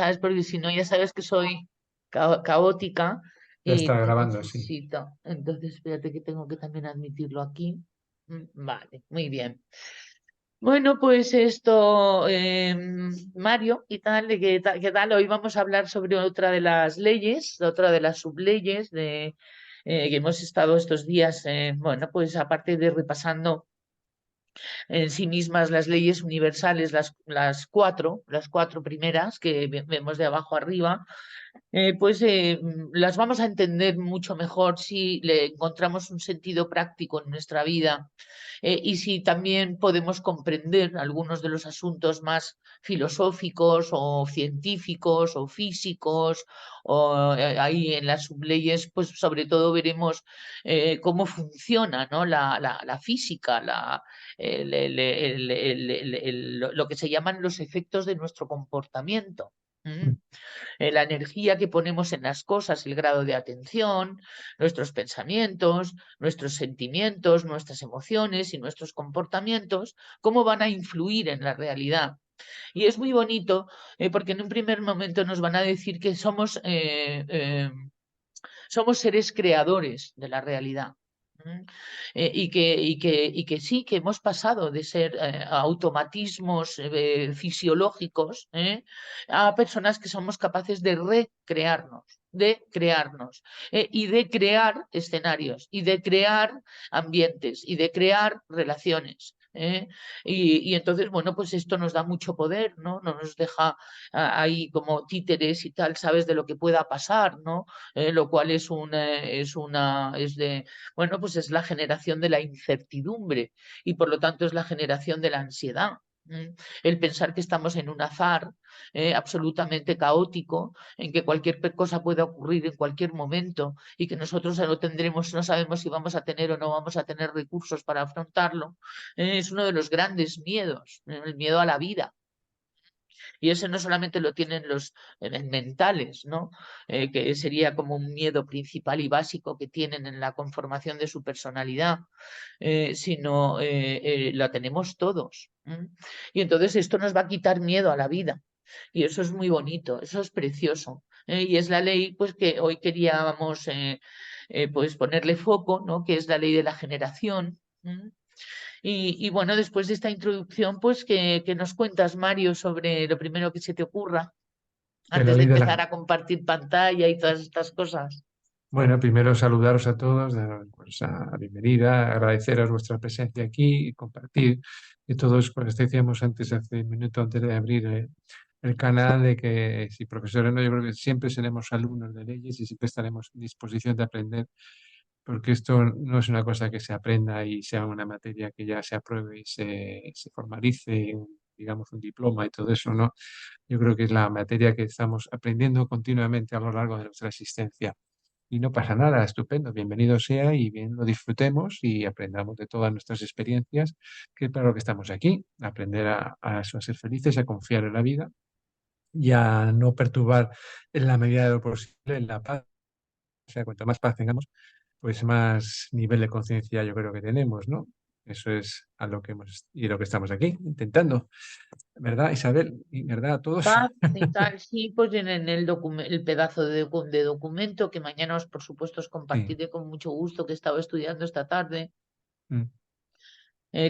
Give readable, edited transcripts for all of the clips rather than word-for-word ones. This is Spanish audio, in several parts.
¿sabes? Porque si no, ya sabes que soy caótica Ya y está no grabando, sí. necesito. Entonces, espérate que tengo que también admitirlo aquí. Vale, muy bien. Bueno, pues esto, Mario, ¿y tal? ¿Qué tal? Hoy vamos a hablar sobre otra de las leyes, otra de las subleyes que hemos estado estos días, bueno, pues aparte de repasando en sí mismas las leyes universales, las cuatro primeras que vemos de abajo arriba, las vamos a entender mucho mejor si le encontramos un sentido práctico en nuestra vida y si también podemos comprender algunos de los asuntos más filosóficos o científicos o físicos o ahí en las subleyes, pues sobre todo veremos cómo funciona, ¿no? La física, lo que se llaman los efectos de nuestro comportamiento. ¿M? La energía que ponemos en las cosas, el grado de atención, nuestros pensamientos, nuestros sentimientos, nuestras emociones y nuestros comportamientos, cómo van a influir en la realidad. Y es muy bonito porque en un primer momento nos van a decir que somos seres creadores de la realidad. Y que sí, que hemos pasado de ser automatismos fisiológicos a personas que somos capaces de recrearnos, de crearnos y de crear escenarios y de crear ambientes y de crear relaciones. Y entonces, bueno, pues esto nos da mucho poder, ¿no? No nos deja ahí como títeres y tal, sabes de lo que pueda pasar, ¿no? Lo cual bueno, pues es la generación de la incertidumbre y por lo tanto es la generación de la ansiedad. El pensar que estamos en un azar absolutamente caótico, en que cualquier cosa puede ocurrir en cualquier momento y que nosotros no tendremos, no sabemos si vamos a tener o no vamos a tener recursos para afrontarlo, es uno de los grandes miedos, el miedo a la vida. Y ese no solamente lo tienen los mentales, ¿no? Que sería como un miedo principal y básico que tienen en la conformación de su personalidad, sino la tenemos todos. Y entonces esto nos va a quitar miedo a la vida. Y eso es muy bonito, eso es precioso. Y es la ley pues que hoy queríamos pues ponerle foco, ¿no? Que es la ley de la generación. Y bueno, después de esta introducción, pues que nos cuentas, Mario, sobre lo primero que se te ocurra De la antes de ley de empezar la... a compartir pantalla y todas estas cosas. Bueno, primero saludaros a todos, dar pues, la bienvenida, agradeceros vuestra presencia aquí y compartir. Y todos, pues decíamos antes, hace un minuto antes de abrir el canal, de que si profesores no, yo creo que siempre seremos alumnos de leyes y siempre estaremos en disposición de aprender, porque esto no es una cosa que se aprenda y sea una materia que ya se apruebe y se formalice, digamos, un diploma y todo eso, ¿no? Yo creo que es la materia que estamos aprendiendo continuamente a lo largo de nuestra existencia. Y no pasa nada, estupendo, bienvenido sea y bien lo disfrutemos y aprendamos de todas nuestras experiencias, que es para lo que estamos aquí, aprender a eso, a ser felices, a confiar en la vida y a no perturbar en la medida de lo posible en la paz. O sea, cuanto más paz tengamos, pues más nivel de conciencia yo creo que tenemos, ¿no? Eso es a lo que hemos y lo que estamos aquí intentando, ¿verdad, Isabel? Y verdad a todos. Paz y tal, sí, pues en el pedazo de documento que mañana, por supuesto, os Sí. compartiré con mucho gusto que he estado estudiando esta tarde. Mm,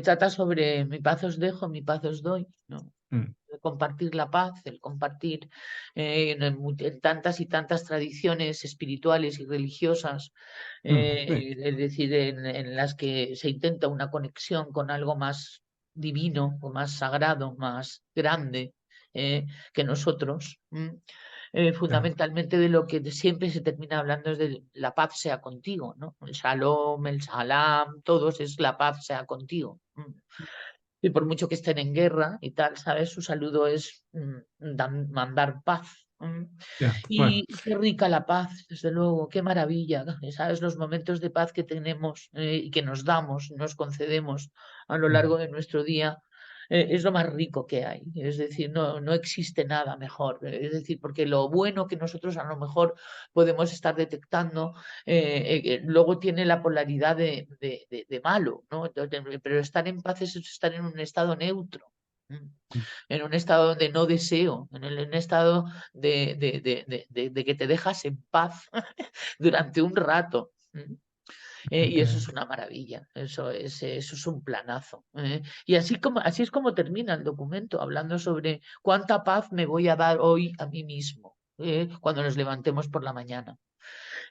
Trata sobre mi paz os dejo, mi paz os doy, ¿no? mm, El compartir la paz, el compartir en tantas y tantas tradiciones espirituales y religiosas, sí, es decir, en las que se intenta una conexión con algo más divino o más sagrado, más grande que nosotros. claro. Fundamentalmente de lo que siempre se termina hablando es de la paz sea contigo, ¿no? El shalom, el salam, todos es la paz sea contigo. Y por mucho que estén en guerra y tal, ¿sabes? Su saludo es mandar paz. Ya, bueno. Y qué rica la paz, desde luego, qué maravilla, ¿sabes? Los momentos de paz que tenemos y que nos damos, nos concedemos a lo Mm. largo de nuestro día, es lo más rico que hay. Es decir, no existe nada mejor. Es decir, porque lo bueno que nosotros a lo mejor podemos estar detectando, luego tiene la polaridad de malo, ¿no? Entonces, pero estar en paz es estar en un estado neutro. En un estado donde no deseo, en un estado de que te dejas en paz durante un rato. Y eso es una maravilla, eso es un planazo. Y así es como termina el documento, hablando sobre cuánta paz me voy a dar hoy a mí mismo, cuando nos levantemos por la mañana.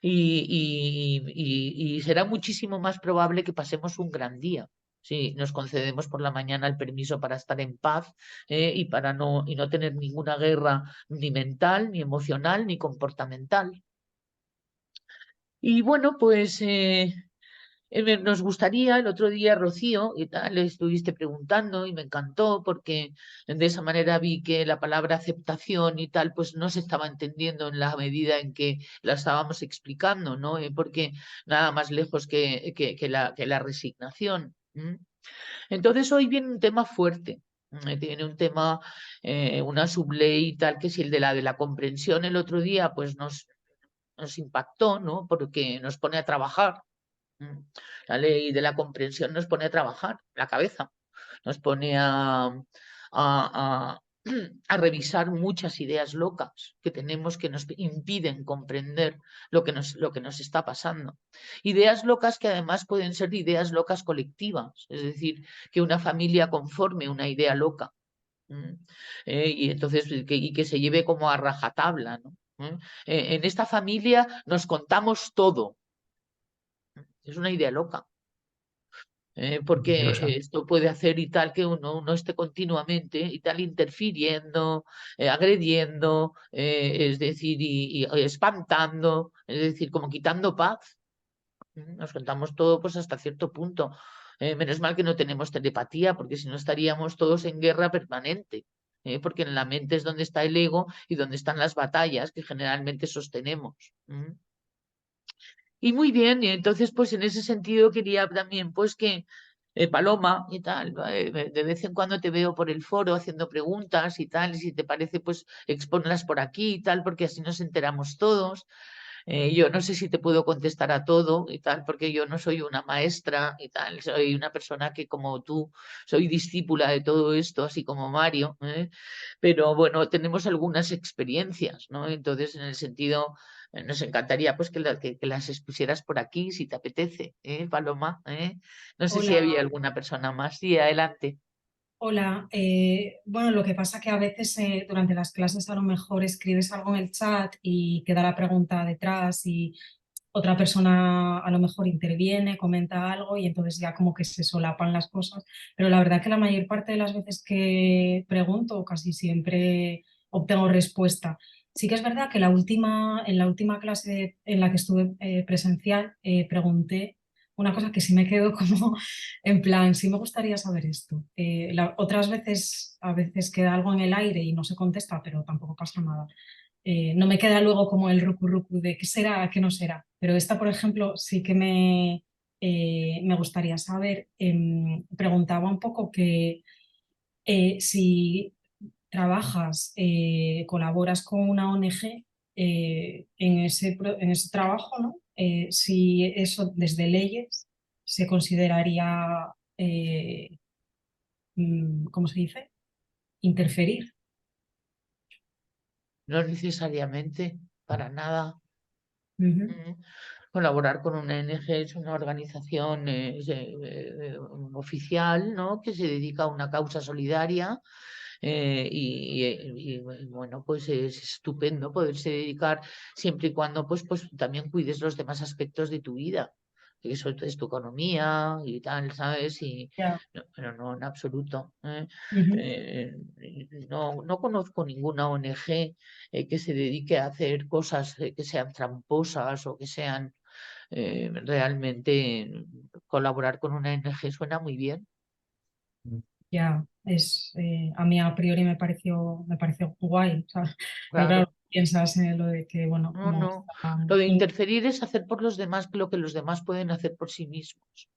Y será muchísimo más probable que pasemos un gran día. Si nos concedemos por la mañana el permiso para estar en paz, y no tener ninguna guerra ni mental, ni emocional, ni comportamental. Y bueno, pues nos gustaría, el otro día, Rocío, y tal, le estuviste preguntando y me encantó porque de esa manera vi que la palabra aceptación y tal, pues no se estaba entendiendo en la medida en que la estábamos explicando, ¿no? Porque nada más lejos que la resignación. Entonces hoy viene un tema fuerte. Tiene un tema, una subley y tal, que es el de la comprensión. El otro día, pues nos impactó, ¿no? Porque nos pone a trabajar. La ley de la comprensión nos pone a trabajar la cabeza, nos pone a, a revisar muchas ideas locas que tenemos que nos impiden comprender lo que nos está pasando. Ideas locas que además pueden ser ideas locas colectivas, es decir, que una familia conforme una idea loca. Y entonces que se lleve como a rajatabla, ¿no? En esta familia nos contamos todo. Es una idea loca. Porque Peligrosa. esto puede hacer y tal que uno esté continuamente y tal interfiriendo, agrediendo, es decir, y espantando, es decir, como quitando paz. Nos contamos todo pues hasta cierto punto. Menos mal que no tenemos telepatía, porque si no estaríamos todos en guerra permanente. Porque en la mente es donde está el ego y donde están las batallas que generalmente sostenemos. Y muy bien, y entonces pues en ese sentido quería también pues que Paloma y tal, de vez en cuando te veo por el foro haciendo preguntas y tal, y si te parece pues exponlas por aquí y tal, porque así nos enteramos todos. Yo no sé si te puedo contestar a todo y tal, porque yo no soy una maestra y tal, soy una persona que como tú soy discípula de todo esto, así como Mario, pero bueno, tenemos algunas experiencias, ¿no? Entonces, en el sentido, nos encantaría pues que las expusieras por aquí, si te apetece, Paloma? No sé si Hola, había alguna persona más. Sí, adelante. hola. Bueno, lo que pasa que a veces durante las clases a lo mejor escribes algo en el chat y queda la pregunta detrás y otra persona a lo mejor interviene, comenta algo y entonces ya como que se solapan las cosas. Pero la verdad que la mayor parte de las veces que pregunto, casi siempre obtengo respuesta. Sí que es verdad que en la última clase en la que estuve presencial pregunté una cosa que sí me quedó como en plan, sí me gustaría saber esto. Otras veces, a veces queda algo en el aire y no se contesta, pero tampoco pasa nada. No me queda luego como el rucu rucu de qué será, qué no será. Pero esta, por ejemplo, sí que me gustaría saber. Preguntaba un poco que si trabajas, colaboras con una ONG en ese trabajo, ¿no? Si eso desde leyes se consideraría, ¿cómo se dice? Interferir. No necesariamente, para nada. Ujú. Mm, Colaborar con una ONG es una organización oficial, ¿no? Que se dedica a una causa solidaria, bueno, pues es estupendo poderse dedicar siempre y cuando pues también cuides los demás aspectos de tu vida, que eso es tu economía y tal, ¿sabes? Ya. Pero no en absoluto. Ujú. Eh, no conozco ninguna ONG que se dedique a hacer cosas que sean tramposas o que sean realmente colaborar con una ONG suena muy bien. Ya, a mí a priori me pareció guay, o sea, pero Claro, claro, piensas en lo de que, bueno, no, como no. Lo de interferir es hacer por los demás lo que los demás pueden hacer por sí mismos.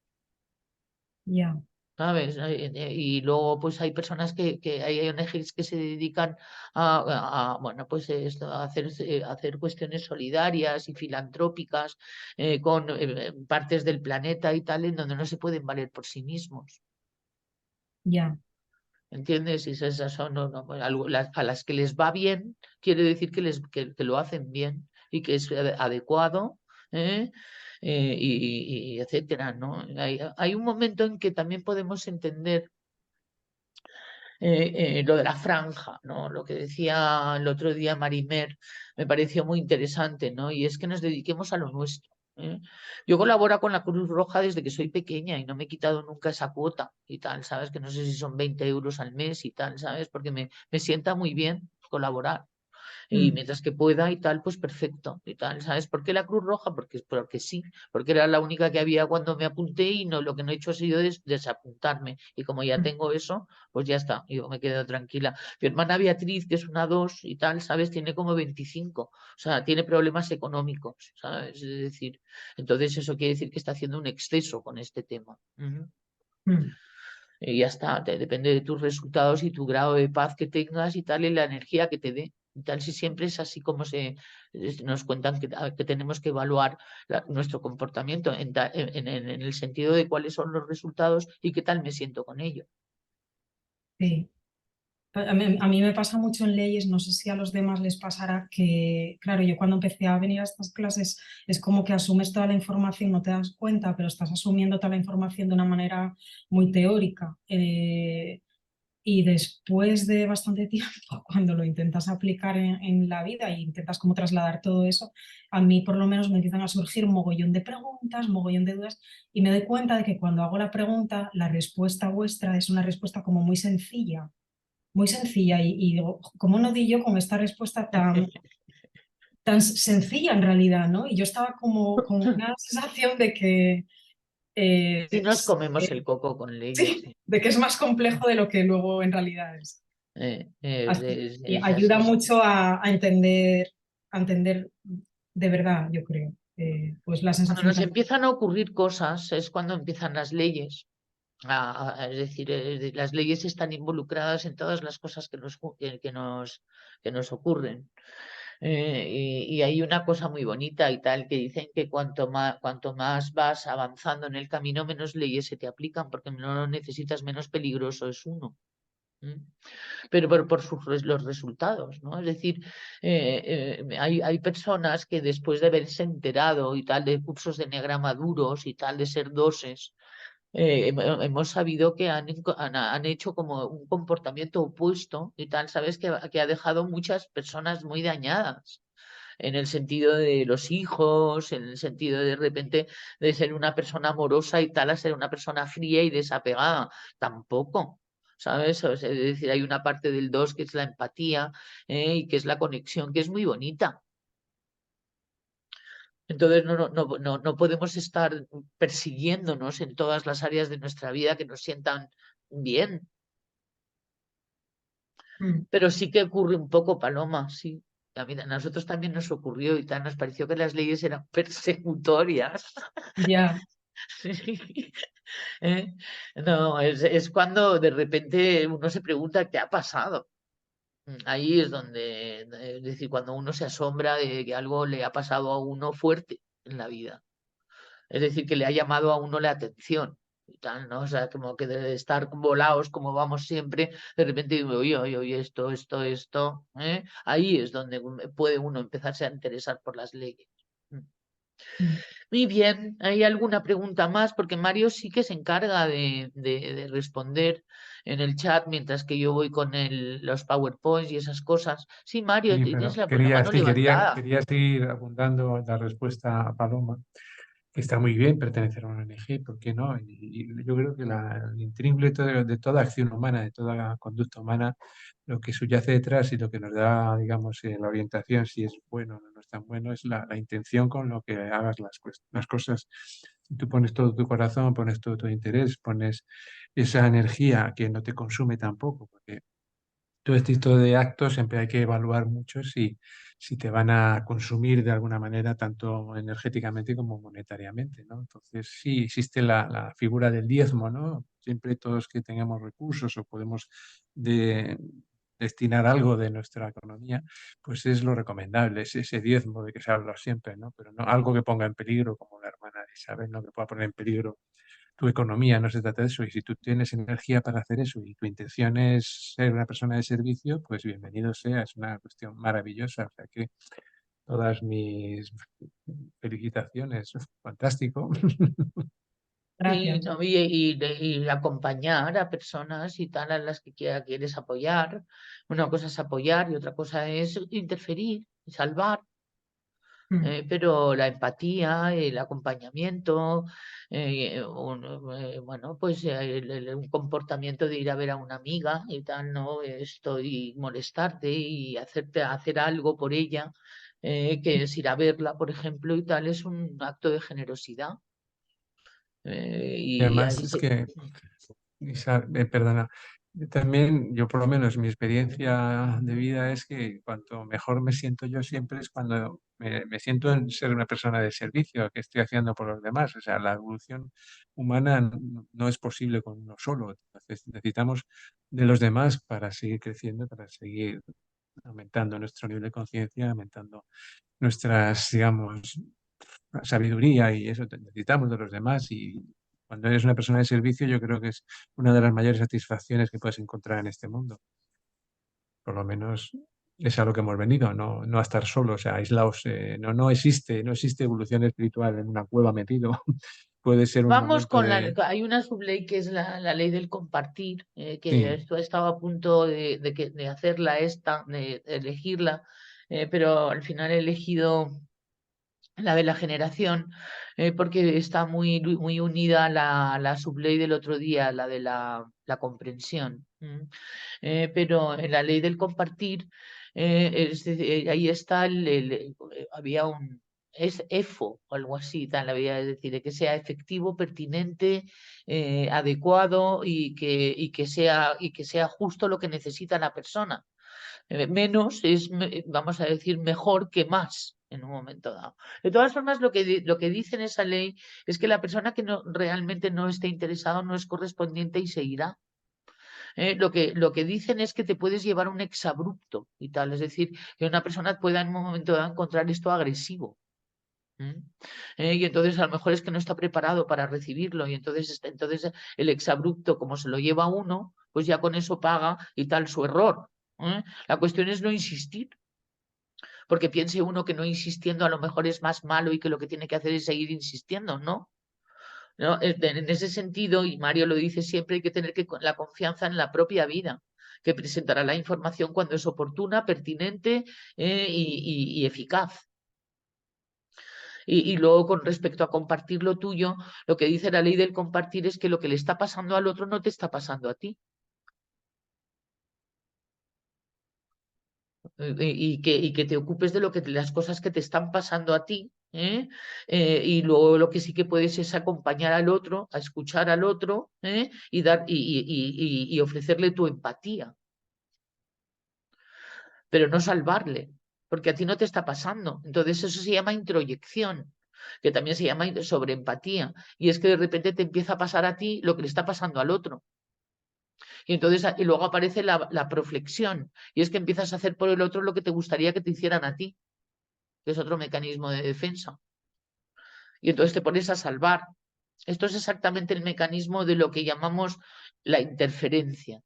ya, ¿Sabes? Y luego pues hay personas que hay ONGs que se dedican bueno, pues a hacer cuestiones solidarias y filantrópicas con partes del planeta y tal, en donde no se pueden valer por sí mismos. ya, ¿entiendes? Y esas son a las que les va bien, quiere decir que lo hacen bien y que es adecuado, ¿eh? Y etcétera, ¿no? Hay un momento en que también podemos entender lo de la franja, ¿no? Lo que decía el otro día Marimer me pareció muy interesante, ¿no? Y es que nos dediquemos a lo nuestro. ¿Eh? Yo colaboro con la Cruz Roja desde que soy pequeña y no me he quitado nunca esa cuota y tal, ¿sabes? Que no sé si son 20 euros al mes y tal, ¿sabes? Porque me sienta muy bien colaborar. Y Mm. mientras que pueda y tal, pues perfecto y tal, ¿sabes? ¿Por qué la Cruz Roja? Porque sí, porque era la única que había cuando me apunté y no, lo que no he hecho ha sido desapuntarme. Y como ya tengo eso, pues ya está, yo me quedo tranquila. Mi hermana Beatriz, que es una 2 y tal, ¿sabes? Tiene como 25, o sea, tiene problemas económicos, ¿sabes? Es decir, entonces eso quiere decir que está haciendo un exceso con este tema. Ujú. Mm. Y ya está, depende de tus resultados y tu grado de paz que tengas y tal, y la energía que te dé. Y tal, si siempre es así como nos cuentan que tenemos que evaluar nuestro comportamiento en el sentido de cuáles son los resultados y qué tal me siento con ello. Sí. A mí me pasa mucho en leyes, no sé si a los demás les pasará que, claro, yo cuando empecé a venir a estas clases es como que asumes toda la información, no te das cuenta, pero estás asumiendo toda la información de una manera muy teórica. Y después de bastante tiempo, cuando lo intentas aplicar en la vida e intentas como trasladar todo eso, a mí por lo menos me empiezan a surgir un mogollón de preguntas, mogollón de dudas, y me doy cuenta de que cuando hago la pregunta, la respuesta vuestra es una respuesta como muy sencilla, y digo, ¿cómo no di yo con esta respuesta tan sencilla en realidad, ¿no? Y yo estaba como con una sensación de que, Si eh, nos comemos el coco con leyes, sí, de que es más complejo de lo que luego en realidad es. Y es ayuda así. mucho a entender de verdad, yo creo. Pues la Cuando sensación nos que... empiezan a ocurrir cosas es cuando empiezan las leyes. Es decir, las leyes están involucradas en todas las cosas que nos ocurren. Y hay una cosa muy bonita y tal, que dicen que cuanto más vas avanzando en el camino, menos leyes se te aplican, porque no lo necesitas, menos peligroso es uno. ¿Mm? Pero por los resultados, ¿no? Es decir, hay personas que después de haberse enterado y tal de cursos de enneagrama duros y tal, de ser doses, hemos sabido que han hecho como un comportamiento opuesto y tal, ¿sabes? Que ha dejado muchas personas muy dañadas. En el sentido de los hijos, en el sentido de repente de ser una persona amorosa y tal a ser una persona fría y desapegada. Tampoco. ¿Sabes? O sea, es decir, hay una parte del 2 que es la empatía, y que es la conexión, que es muy bonita. Entonces no podemos estar persiguiéndonos en todas las áreas de nuestra vida que nos sientan bien. Mm. Pero sí que ocurre un poco, Paloma, sí. A nosotros también nos ocurrió y tal, nos pareció que las leyes eran persecutorias. Ya. Sí. ¿Eh? No, es cuando de repente uno se pregunta qué ha pasado. Ahí es donde, es decir, cuando uno se asombra de que algo le ha pasado a uno fuerte en la vida. Es decir, que le ha llamado a uno la atención y tal, ¿no? O sea, como que de estar volados como vamos siempre, de repente digo, oye, oye, oye, esto, ¿eh? Ahí es donde puede uno empezarse a interesar por las leyes. Mm. Mm. Muy bien, ¿hay alguna pregunta más? Porque Mario sí que se encarga de responder en el chat mientras que yo voy con los PowerPoints y esas cosas. Sí, Mario, Sí, tienes pero la quería, mano sí, levantada. quería seguir abundando en la respuesta a Paloma, que está muy bien pertenecer a una ONG, ¿por qué no? Y yo creo que el intríngulo de toda acción humana, de toda conducta humana, lo que subyace detrás y lo que nos da, digamos, la orientación, si es bueno o no es tan bueno, es la intención con lo que hagas las cosas. Si tú pones todo tu corazón, pones todo tu interés, pones esa energía que no te consume tampoco, porque todo este tipo de actos siempre hay que evaluar mucho si te van a consumir de alguna manera, tanto energéticamente como monetariamente, ¿no? Entonces, sí existe la figura del diezmo, ¿no? Siempre todos que tengamos recursos o podemos de- destinar algo de nuestra economía, pues es lo recomendable, es ese diezmo de que se habla siempre, ¿no? Pero no algo que ponga en peligro, como la hermana de Isabel, ¿no? Que pueda poner en peligro tu economía, no se trata de eso. Y si tú tienes energía para hacer eso y tu intención es ser una persona de servicio, pues bienvenido sea, es una cuestión maravillosa. O sea que todas mis felicitaciones, fantástico. Y, Gracias. ¿no? y acompañar a personas y tal a las que quieres apoyar. Una cosa es apoyar y otra cosa es interferir, salvar. Pero la empatía, el acompañamiento, bueno, pues un comportamiento de ir a ver a una amiga y tal, ¿no? Esto y molestarte y hacer algo por ella, que es ir a verla, por ejemplo, y tal, es un acto de generosidad. Y Y además ahí es que, perdona, también yo por lo menos mi experiencia de vida es que cuanto mejor me siento yo siempre es cuando me siento en ser una persona de servicio, que estoy haciendo por los demás. O sea, la evolución humana no es posible con uno solo. Entonces necesitamos de los demás para seguir creciendo, para seguir aumentando nuestro nivel de conciencia, aumentando nuestras, digamos, sabiduría y eso necesitamos de los demás. Y cuando eres una persona de servicio, yo creo que es una de las mayores satisfacciones que puedes encontrar en este mundo. Por lo menos es a lo que hemos venido, no a estar solos, o sea, aislados. No existe evolución espiritual en una cueva metido. Puede ser un vamos momento con de... hay una subley que es la ley del compartir, que Sí, esto estaba a punto de hacerla de elegirla, pero al final he elegido la de la generación, porque está muy unida a la subley del otro día, la de la comprensión. Pero en la ley del compartir, ahí está, había es EFO o algo así, tal, había es decir, que sea efectivo, pertinente, adecuado y que sea justo lo que necesita la persona. Menos es, vamos a decir, mejor que más en un momento dado. De todas formas, lo que dice en esa ley es que la persona que realmente no esté interesado no es correspondiente y se irá. Lo que dicen es que te puedes llevar un exabrupto y tal, es decir, que una persona pueda en un momento dado encontrar esto agresivo. Y entonces a lo mejor es que no está preparado para recibirlo y entonces el exabrupto, como se lo lleva uno, pues ya con eso paga y tal su error. La cuestión es no insistir, porque piense uno que no insistiendo a lo mejor es más malo y que lo que tiene que hacer es seguir insistiendo, ¿no? ¿No? En ese sentido, y Mario lo dice siempre, hay que tener la confianza en la propia vida, que presentará la información cuando es oportuna, pertinente, y eficaz. Y luego, con respecto a compartir lo tuyo, lo que dice la ley del compartir es que lo que le está pasando al otro no te está pasando a ti. Y que te ocupes de las cosas que te están pasando a ti, ¿eh? Y luego lo que sí que puedes es acompañar al otro, a escuchar al otro, y dar y ofrecerle tu empatía, pero no salvarle, porque a ti no te está pasando. Entonces eso se llama introyección, que también se llama sobreempatía, y es que de repente te empieza a pasar a ti lo que le está pasando al otro. Y entonces y luego aparece la proflexión, y es que empiezas a hacer por el otro lo que te gustaría que te hicieran a ti, que es otro mecanismo de defensa. Y entonces te pones a salvar. Esto es exactamente el mecanismo de lo que llamamos la interferencia.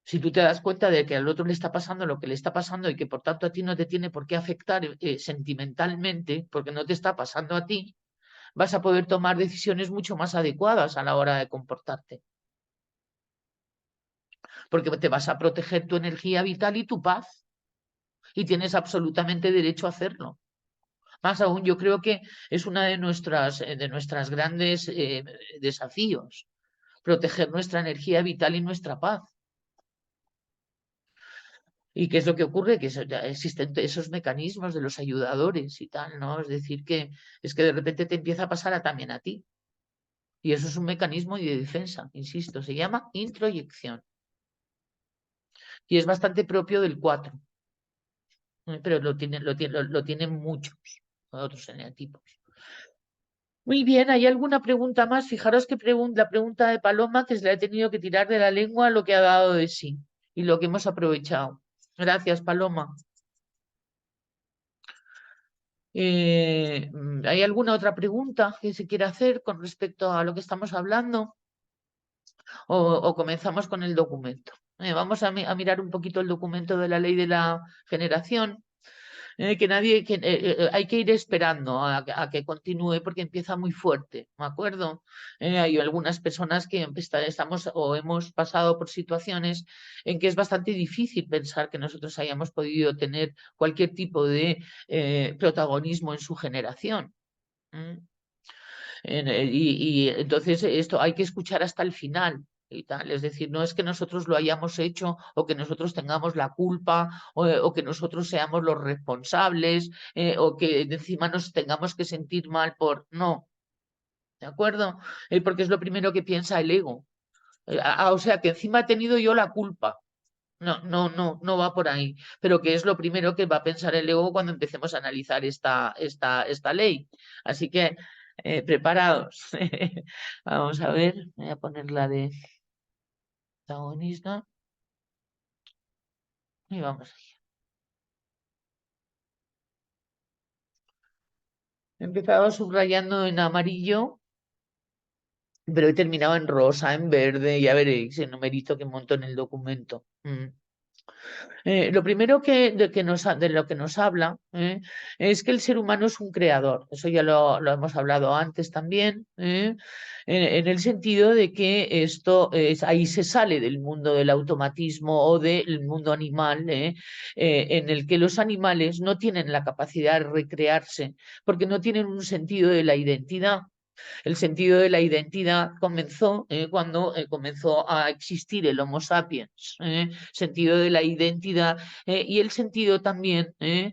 Si tú te das cuenta de que al otro le está pasando lo que le está pasando y que por tanto a ti no te tiene por qué afectar sentimentalmente, porque no te está pasando a ti, vas a poder tomar decisiones mucho más adecuadas a la hora de comportarte. Porque te vas a proteger tu energía vital y tu paz. Y tienes absolutamente derecho a hacerlo. Más aún, yo creo que es una de nuestras grandes desafíos, proteger nuestra energía vital y nuestra paz. ¿Y qué es lo que ocurre? Que existen esos mecanismos de los ayudadores y tal, ¿no? Es decir, que es que de repente te empieza a pasar también a ti. Y eso es un mecanismo de defensa, insisto, se llama introyección. Y es bastante propio del 4, pero lo tienen muchos otros eneatipos. Muy bien, ¿hay alguna pregunta más? Fijaros que la pregunta de Paloma, que se la he tenido que tirar de la lengua lo que ha dado de sí y lo que hemos aprovechado. Gracias, Paloma. ¿Hay alguna otra pregunta que se quiera hacer con respecto a lo que estamos hablando? ¿O comenzamos con el documento? Vamos a mirar un poquito el documento de la ley de la generación. Hay que ir esperando a que continúe porque empieza muy fuerte, ¿de acuerdo? Hay algunas personas que estamos o hemos pasado por situaciones en que es bastante difícil pensar que nosotros hayamos podido tener cualquier tipo de protagonismo en su generación. Y entonces esto hay que escuchar hasta el final. Y tal. Es decir, no es que nosotros lo hayamos hecho o que nosotros tengamos la culpa o que nosotros seamos los responsables o que encima nos tengamos que sentir mal por... No, ¿de acuerdo? Porque es lo primero que piensa el ego. O sea, que encima he tenido yo la culpa. No va por ahí. Pero que es lo primero que va a pensar el ego cuando empecemos a analizar esta ley. Así que preparados. Vamos a ver, voy a poner la de protagonista. Y vamos allá. He empezado subrayando en amarillo, pero he terminado en rosa, en verde. Ya veréis el numerito que monto en el documento. Lo primero de lo que nos habla es que el ser humano es un creador. Eso ya lo hemos hablado antes también, en el sentido de que ahí se sale del mundo del automatismo o del mundo animal, en el que los animales no tienen la capacidad de recrearse porque no tienen un sentido de la identidad. El sentido de la identidad comenzó cuando comenzó a existir el Homo sapiens, sentido de la identidad y el sentido también de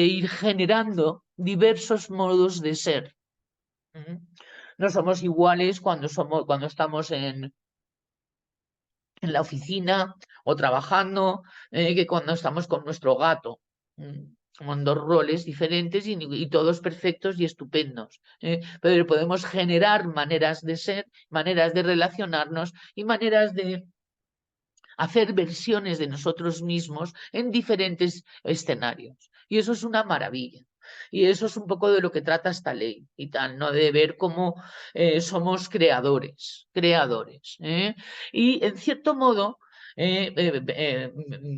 ir generando diversos modos de ser. No somos iguales cuando estamos en la oficina o trabajando que cuando estamos con nuestro gato. Son dos roles diferentes y todos perfectos y estupendos. Pero podemos generar maneras de ser, maneras de relacionarnos y maneras de hacer versiones de nosotros mismos en diferentes escenarios. Y eso es una maravilla. Y eso es un poco de lo que trata esta ley y tal, ¿no? De ver cómo somos creadores. Y en cierto modo,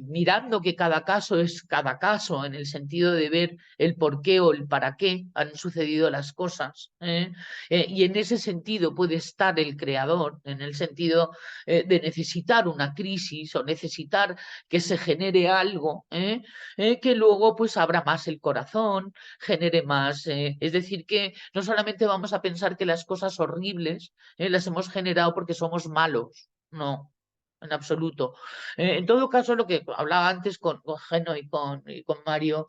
mirando que cada caso es cada caso en el sentido de ver el por qué o el para qué han sucedido las cosas, y en ese sentido puede estar el creador, en el sentido de necesitar una crisis o necesitar que se genere algo, que luego pues abra más el corazón, genere más. Es decir, que no solamente vamos a pensar que las cosas horribles las hemos generado porque somos malos, no. En absoluto. En todo caso, lo que hablaba antes con Geno y con Mario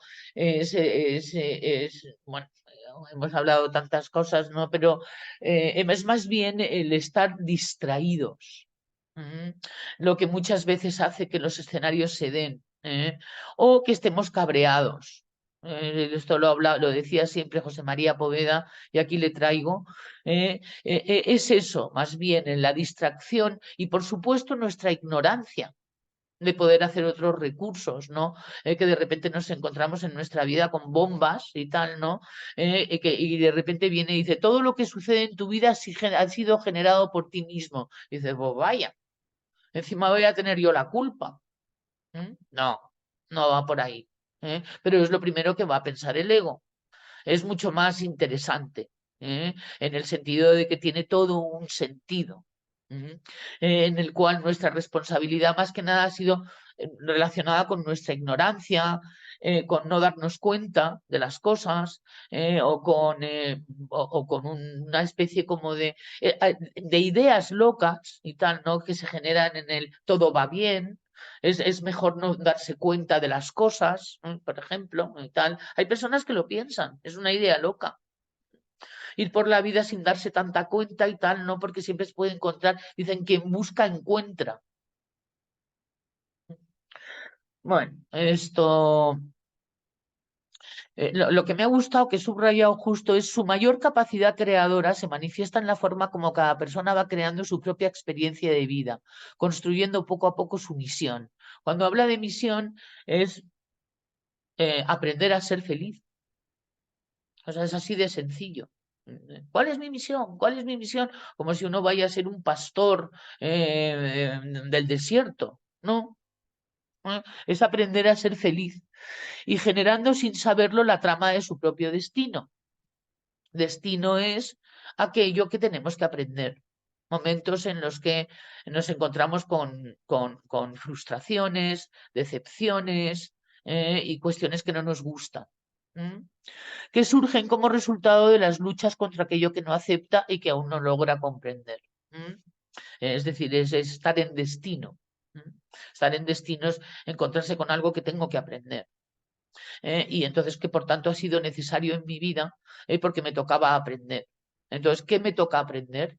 bueno, hemos hablado tantas cosas, ¿no? Pero es más bien el estar distraídos. Lo que muchas veces hace que los escenarios se den o que estemos cabreados. Esto lo decía siempre José María Poveda y aquí le traigo. Es eso, más bien en la distracción y por supuesto nuestra ignorancia de poder hacer otros recursos, ¿no? Que de repente nos encontramos en nuestra vida con bombas y tal, ¿no? Y de repente viene y dice, todo lo que sucede en tu vida ha sido generado por ti mismo. Y dices, pues vaya, encima voy a tener yo la culpa. No, no va por ahí. Pero es lo primero que va a pensar el ego. Es mucho más interesante, en el sentido de que tiene todo un sentido, en el cual nuestra responsabilidad más que nada ha sido relacionada con nuestra ignorancia, con no darnos cuenta de las cosas o con una especie como de ideas locas y tal, ¿no? Que se generan en el todo va bien. Es mejor no darse cuenta de las cosas, por ejemplo, y tal. Hay personas que lo piensan, es una idea loca. Ir por la vida sin darse tanta cuenta y tal, no, porque siempre se puede encontrar. Dicen, quien busca, encuentra. Bueno, esto... lo que me ha gustado, que he subrayado justo, es su mayor capacidad creadora se manifiesta en la forma como cada persona va creando su propia experiencia de vida, construyendo poco a poco su misión. Cuando habla de misión es aprender a ser feliz. O sea, es así de sencillo. ¿Cuál es mi misión? ¿Cuál es mi misión? Como si uno vaya a ser un pastor del desierto. No, es aprender a ser feliz y generando sin saberlo la trama de su propio destino. Destino es aquello que tenemos que aprender. Momentos en los que nos encontramos con frustraciones, decepciones y cuestiones que no nos gustan. Que surgen como resultado de las luchas contra aquello que no acepta y que aún no logra comprender. Es decir, es estar en destino. Estar en destino es encontrarse con algo que tengo que aprender. Y entonces que por tanto ha sido necesario en mi vida porque me tocaba aprender. Entonces, ¿qué me toca aprender?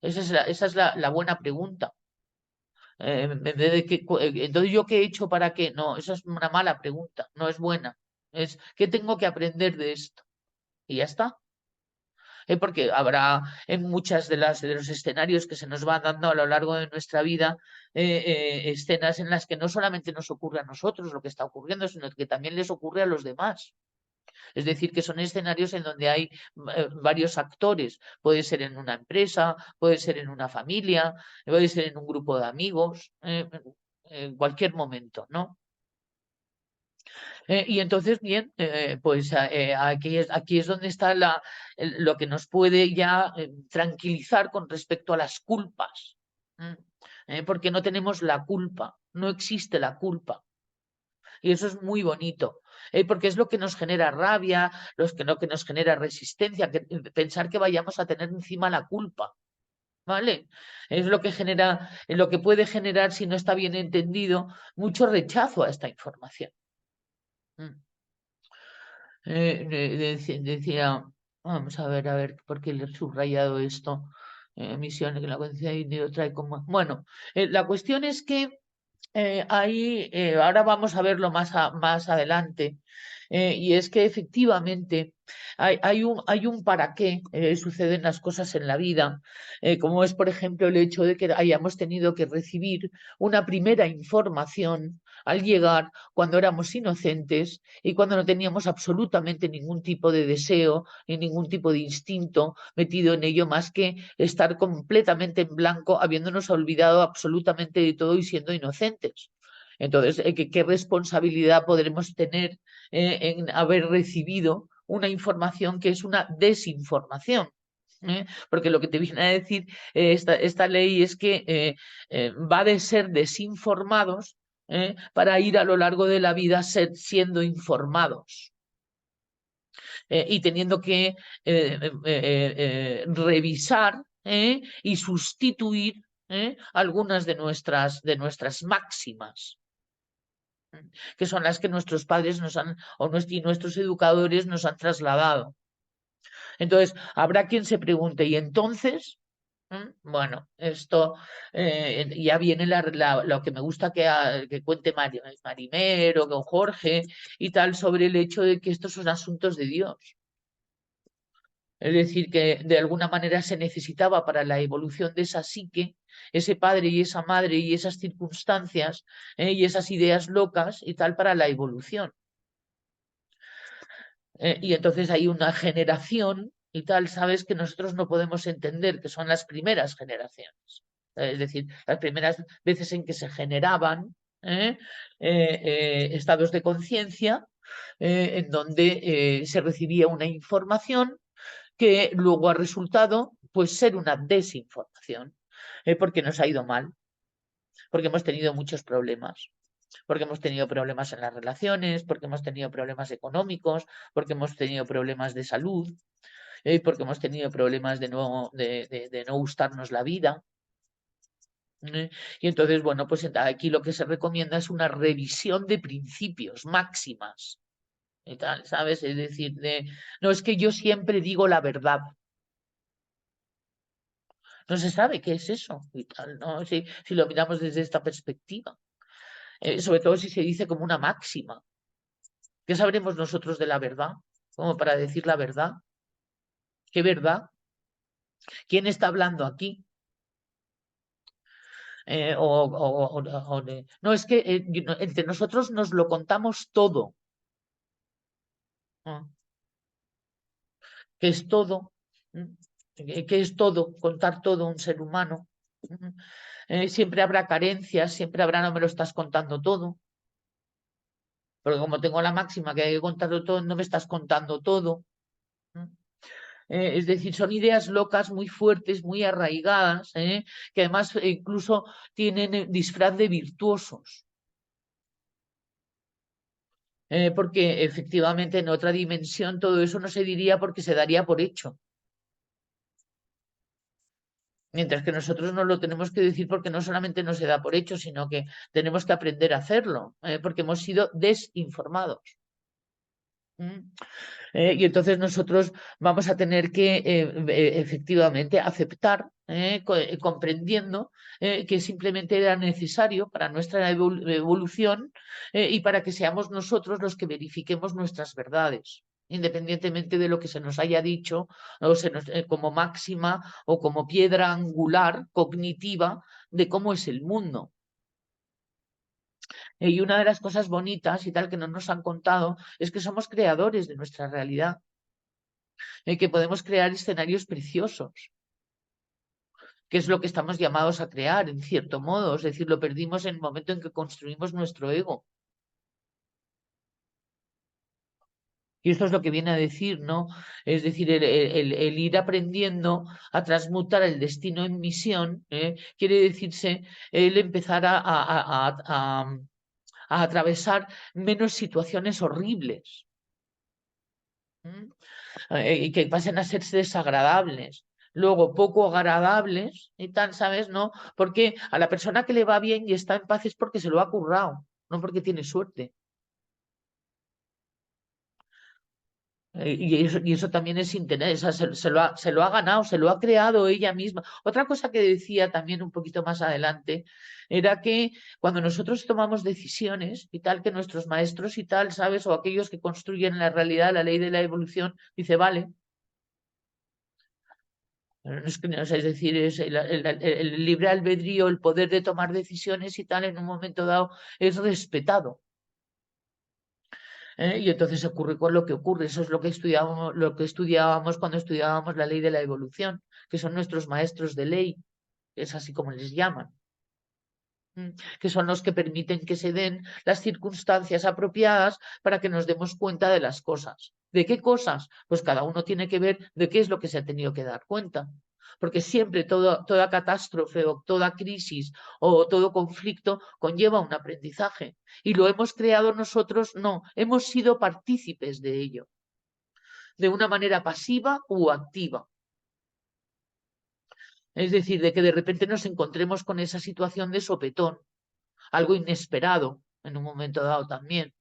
Esa es la buena pregunta. Entonces, ¿yo qué he hecho para qué? No, esa es una mala pregunta, no es buena. Es, ¿qué tengo que aprender de esto? Y ya está. Porque habrá en muchas de los escenarios que se nos van dando a lo largo de nuestra vida escenas en las que no solamente nos ocurre a nosotros lo que está ocurriendo, sino que también les ocurre a los demás. Es decir, que son escenarios en donde hay varios actores. Puede ser en una empresa, puede ser en una familia, puede ser en un grupo de amigos, en cualquier momento, ¿no? Y entonces, bien, pues aquí es donde está lo que nos puede ya tranquilizar con respecto a las culpas. Porque no tenemos la culpa, no existe la culpa. Y eso es muy bonito, porque es lo que nos genera rabia, que nos genera resistencia, pensar que vayamos a tener encima la culpa. ¿Vale? Es lo que genera, lo que puede generar, si no está bien entendido, mucho rechazo a esta información. Decía, vamos a ver, ¿por qué le he subrayado esto? Misión que la conciencia individual trae como. Bueno, la cuestión es que ahí, ahora vamos a verlo más adelante, y es que efectivamente hay un para qué suceden las cosas en la vida, como es, por ejemplo, el hecho de que hayamos tenido que recibir una primera información al llegar cuando éramos inocentes y cuando no teníamos absolutamente ningún tipo de deseo ni ningún tipo de instinto metido en ello más que estar completamente en blanco, habiéndonos olvidado absolutamente de todo y siendo inocentes. Entonces, ¿qué responsabilidad podremos tener en haber recibido una información que es una desinformación? Porque lo que te viene a decir esta ley es que va de ser desinformados para ir a lo largo de la vida siendo informados. Y teniendo que revisar y sustituir algunas de nuestras máximas, que son las que nuestros padres y nuestros educadores nos han trasladado. Entonces, habrá quien se pregunte, ¿y entonces? Bueno, esto ya viene lo que me gusta que cuente Marimero, o Jorge y tal, sobre el hecho de que estos son asuntos de Dios. Es decir, que de alguna manera se necesitaba para la evolución de esa psique, ese padre y esa madre y esas circunstancias y esas ideas locas y tal para la evolución. Y entonces hay una generación y tal, sabes, que nosotros no podemos entender, que son las primeras generaciones. Es decir, las primeras veces en que se generaban estados de conciencia en donde se recibía una información que luego ha resultado pues ser una desinformación, porque nos ha ido mal, porque hemos tenido muchos problemas, porque hemos tenido problemas en las relaciones, porque hemos tenido problemas económicos, porque hemos tenido problemas de salud, porque hemos tenido problemas de no gustarnos la vida. Y entonces, bueno, pues aquí lo que se recomienda es una revisión de principios, máximas, y tal, ¿sabes? Es decir, no es que yo siempre digo la verdad. No se sabe qué es eso y tal, ¿no? Si lo miramos desde esta perspectiva. Sobre todo si se dice como una máxima. ¿Qué sabremos nosotros de la verdad? Como para decir la verdad. ¿Qué verdad? ¿Quién está hablando aquí? No, es que entre nosotros nos lo contamos todo. que es todo, que es todo, contar todo un ser humano. Siempre habrá carencias, siempre habrá no me lo estás contando todo. Porque como tengo la máxima que hay que contarlo todo, no me estás contando todo. Es decir, son ideas locas muy fuertes, muy arraigadas, que además incluso tienen disfraz de virtuosos. Porque efectivamente en otra dimensión todo eso no se diría porque se daría por hecho. Mientras que nosotros no lo tenemos que decir porque no solamente no se da por hecho, sino que tenemos que aprender a hacerlo, porque hemos sido desinformados. Y entonces nosotros vamos a tener que efectivamente aceptar, comprendiendo que simplemente era necesario para nuestra evolución y para que seamos nosotros los que verifiquemos nuestras verdades, independientemente de lo que se nos haya dicho o como máxima o como piedra angular cognitiva de cómo es el mundo. Y una de las cosas bonitas y tal que no nos han contado es que somos creadores de nuestra realidad, que podemos crear escenarios preciosos, que es lo que estamos llamados a crear, en cierto modo. Es decir, lo perdimos en el momento en que construimos nuestro ego. Y esto es lo que viene a decir, ¿no? Es decir, el ir aprendiendo a transmutar el destino en misión, quiere decirse el empezar a atravesar menos situaciones horribles. Y que pasen a ser desagradables. Luego, poco agradables y tal, ¿sabes? ¿No? Porque a la persona que le va bien y está en paz es porque se lo ha currado, no porque tiene suerte. Y eso también es interés, o sea, se lo ha ganado, se lo ha creado ella misma. Otra cosa que decía también un poquito más adelante era que cuando nosotros tomamos decisiones y tal, que nuestros maestros y tal, ¿sabes? O aquellos que construyen la realidad, la ley de la evolución, dice, vale. Es decir, es el libre albedrío, el poder de tomar decisiones y tal, en un momento dado, es respetado. Y entonces ocurre con lo que ocurre. Eso es lo que estudiábamos cuando estudiábamos la ley de la evolución, que son nuestros maestros de ley, es así como les llaman. Que son los que permiten que se den las circunstancias apropiadas para que nos demos cuenta de las cosas. ¿De qué cosas? Pues cada uno tiene que ver de qué es lo que se ha tenido que dar cuenta. Porque siempre toda catástrofe o toda crisis o todo conflicto conlleva un aprendizaje. Y lo hemos creado nosotros, no, hemos sido partícipes de ello, de una manera pasiva u activa. Es decir, de que de repente nos encontremos con esa situación de sopetón, algo inesperado en un momento dado también.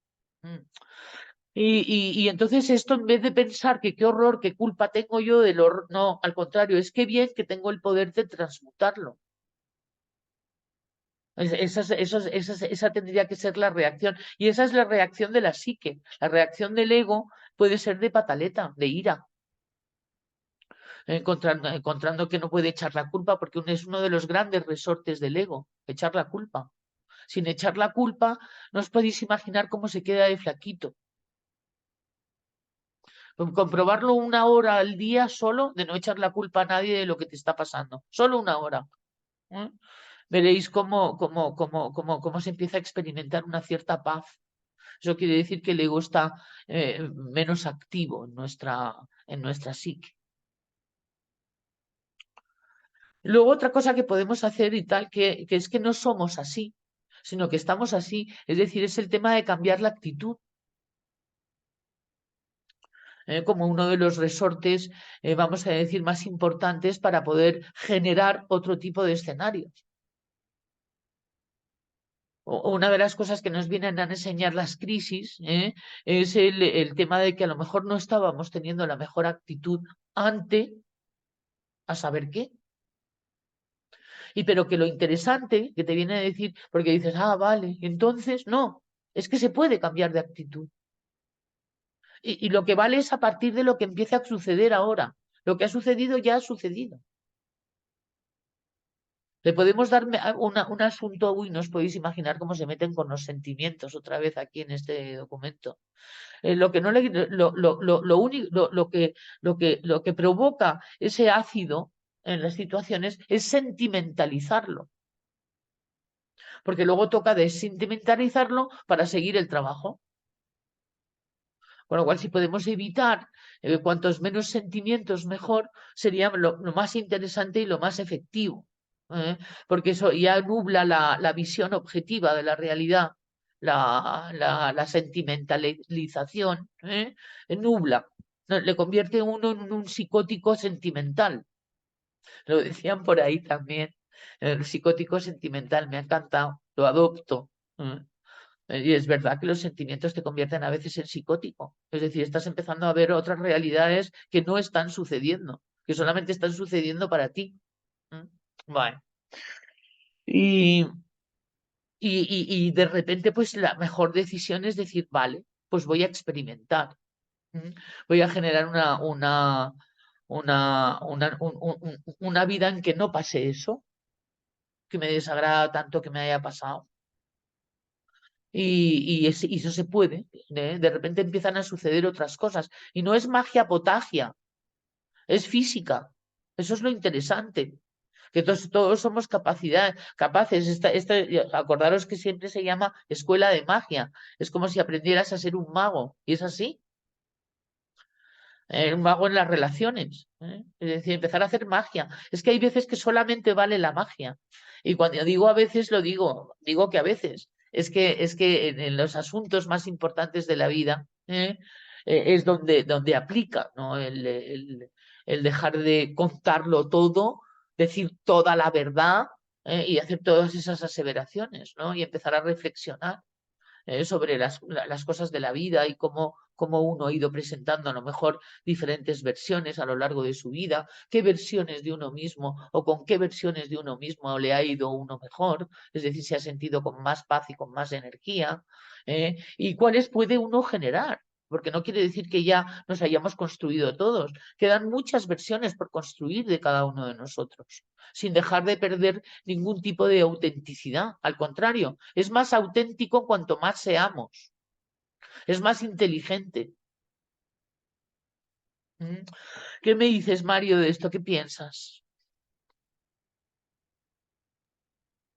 Y entonces esto, en vez de pensar que qué horror, qué culpa tengo yo del horror, no, al contrario, es que bien que tengo el poder de transmutarlo. Esa tendría que ser la reacción. Y esa es la reacción de la psique. La reacción del ego puede ser de pataleta, de ira, encontrando que no puede echar la culpa, porque es uno de los grandes resortes del ego, echar la culpa. Sin echar la culpa, no os podéis imaginar cómo se queda de flaquito. Comprobarlo una hora al día solo, de no echar la culpa a nadie de lo que te está pasando. Solo una hora. Veréis cómo se empieza a experimentar una cierta paz. Eso quiere decir que el ego está menos activo en nuestra psique. Luego otra cosa que podemos hacer y tal, que es que no somos así, sino que estamos así. Es decir, es el tema de cambiar la actitud. Como uno de los resortes, vamos a decir, más importantes para poder generar otro tipo de escenarios. Una de las cosas que nos vienen a enseñar las crisis es el tema de que a lo mejor no estábamos teniendo la mejor actitud ante a saber qué. Pero que lo interesante que te viene a decir, porque dices, vale, entonces no, es que se puede cambiar de actitud. Y lo que vale es a partir de lo que empieza a suceder ahora. Lo que ha sucedido ya ha sucedido. Le podemos dar un asunto, uy, no os podéis imaginar cómo se meten con los sentimientos otra vez aquí en este documento. Lo que no le, lo único, lo que provoca ese ácido en las situaciones es sentimentalizarlo, porque luego toca desentimentalizarlo para seguir el trabajo. Con lo cual, si podemos evitar cuantos menos sentimientos, mejor, sería lo más interesante y lo más efectivo. Porque eso ya nubla la visión objetiva de la realidad, la sentimentalización, nubla, le convierte a uno en un psicótico sentimental. Lo decían por ahí también, el psicótico sentimental, me ha encantado, lo adopto. ¿eh? Y es verdad que los sentimientos te convierten a veces en psicótico. Es decir, estás empezando a ver otras realidades que no están sucediendo, que solamente están sucediendo para ti. Vale. Y, y de repente, pues la mejor decisión es decir, vale, pues voy a experimentar. Voy a generar una vida en que no pase eso, que me desagrada tanto que me haya pasado. Y eso se puede. De repente empiezan a suceder otras cosas. Y no es magia potagia, es física. Eso es lo interesante. Que todos somos capaces. Acordaros que siempre se llama escuela de magia. Es como si aprendieras a ser un mago. Y es así. Un mago en las relaciones. Es decir, empezar a hacer magia. Es que hay veces que solamente vale la magia. Y cuando digo a veces, digo que a veces. Es que en los asuntos más importantes de la vida es donde aplica, ¿no? El dejar de contarlo todo, decir toda la verdad y hacer todas esas aseveraciones, ¿no? Y empezar a reflexionar sobre las cosas de la vida y cómo uno ha ido presentando a lo mejor diferentes versiones a lo largo de su vida, qué versiones de uno mismo o con qué versiones de uno mismo le ha ido uno mejor, es decir, se ha sentido con más paz y con más energía, y cuáles puede uno generar. Porque no quiere decir que ya nos hayamos construido todos. Quedan muchas versiones por construir de cada uno de nosotros, sin dejar de perder ningún tipo de autenticidad. Al contrario, es más auténtico cuanto más seamos. Es más inteligente. ¿Mm? ¿Qué me dices, Mario, de esto? ¿Qué piensas?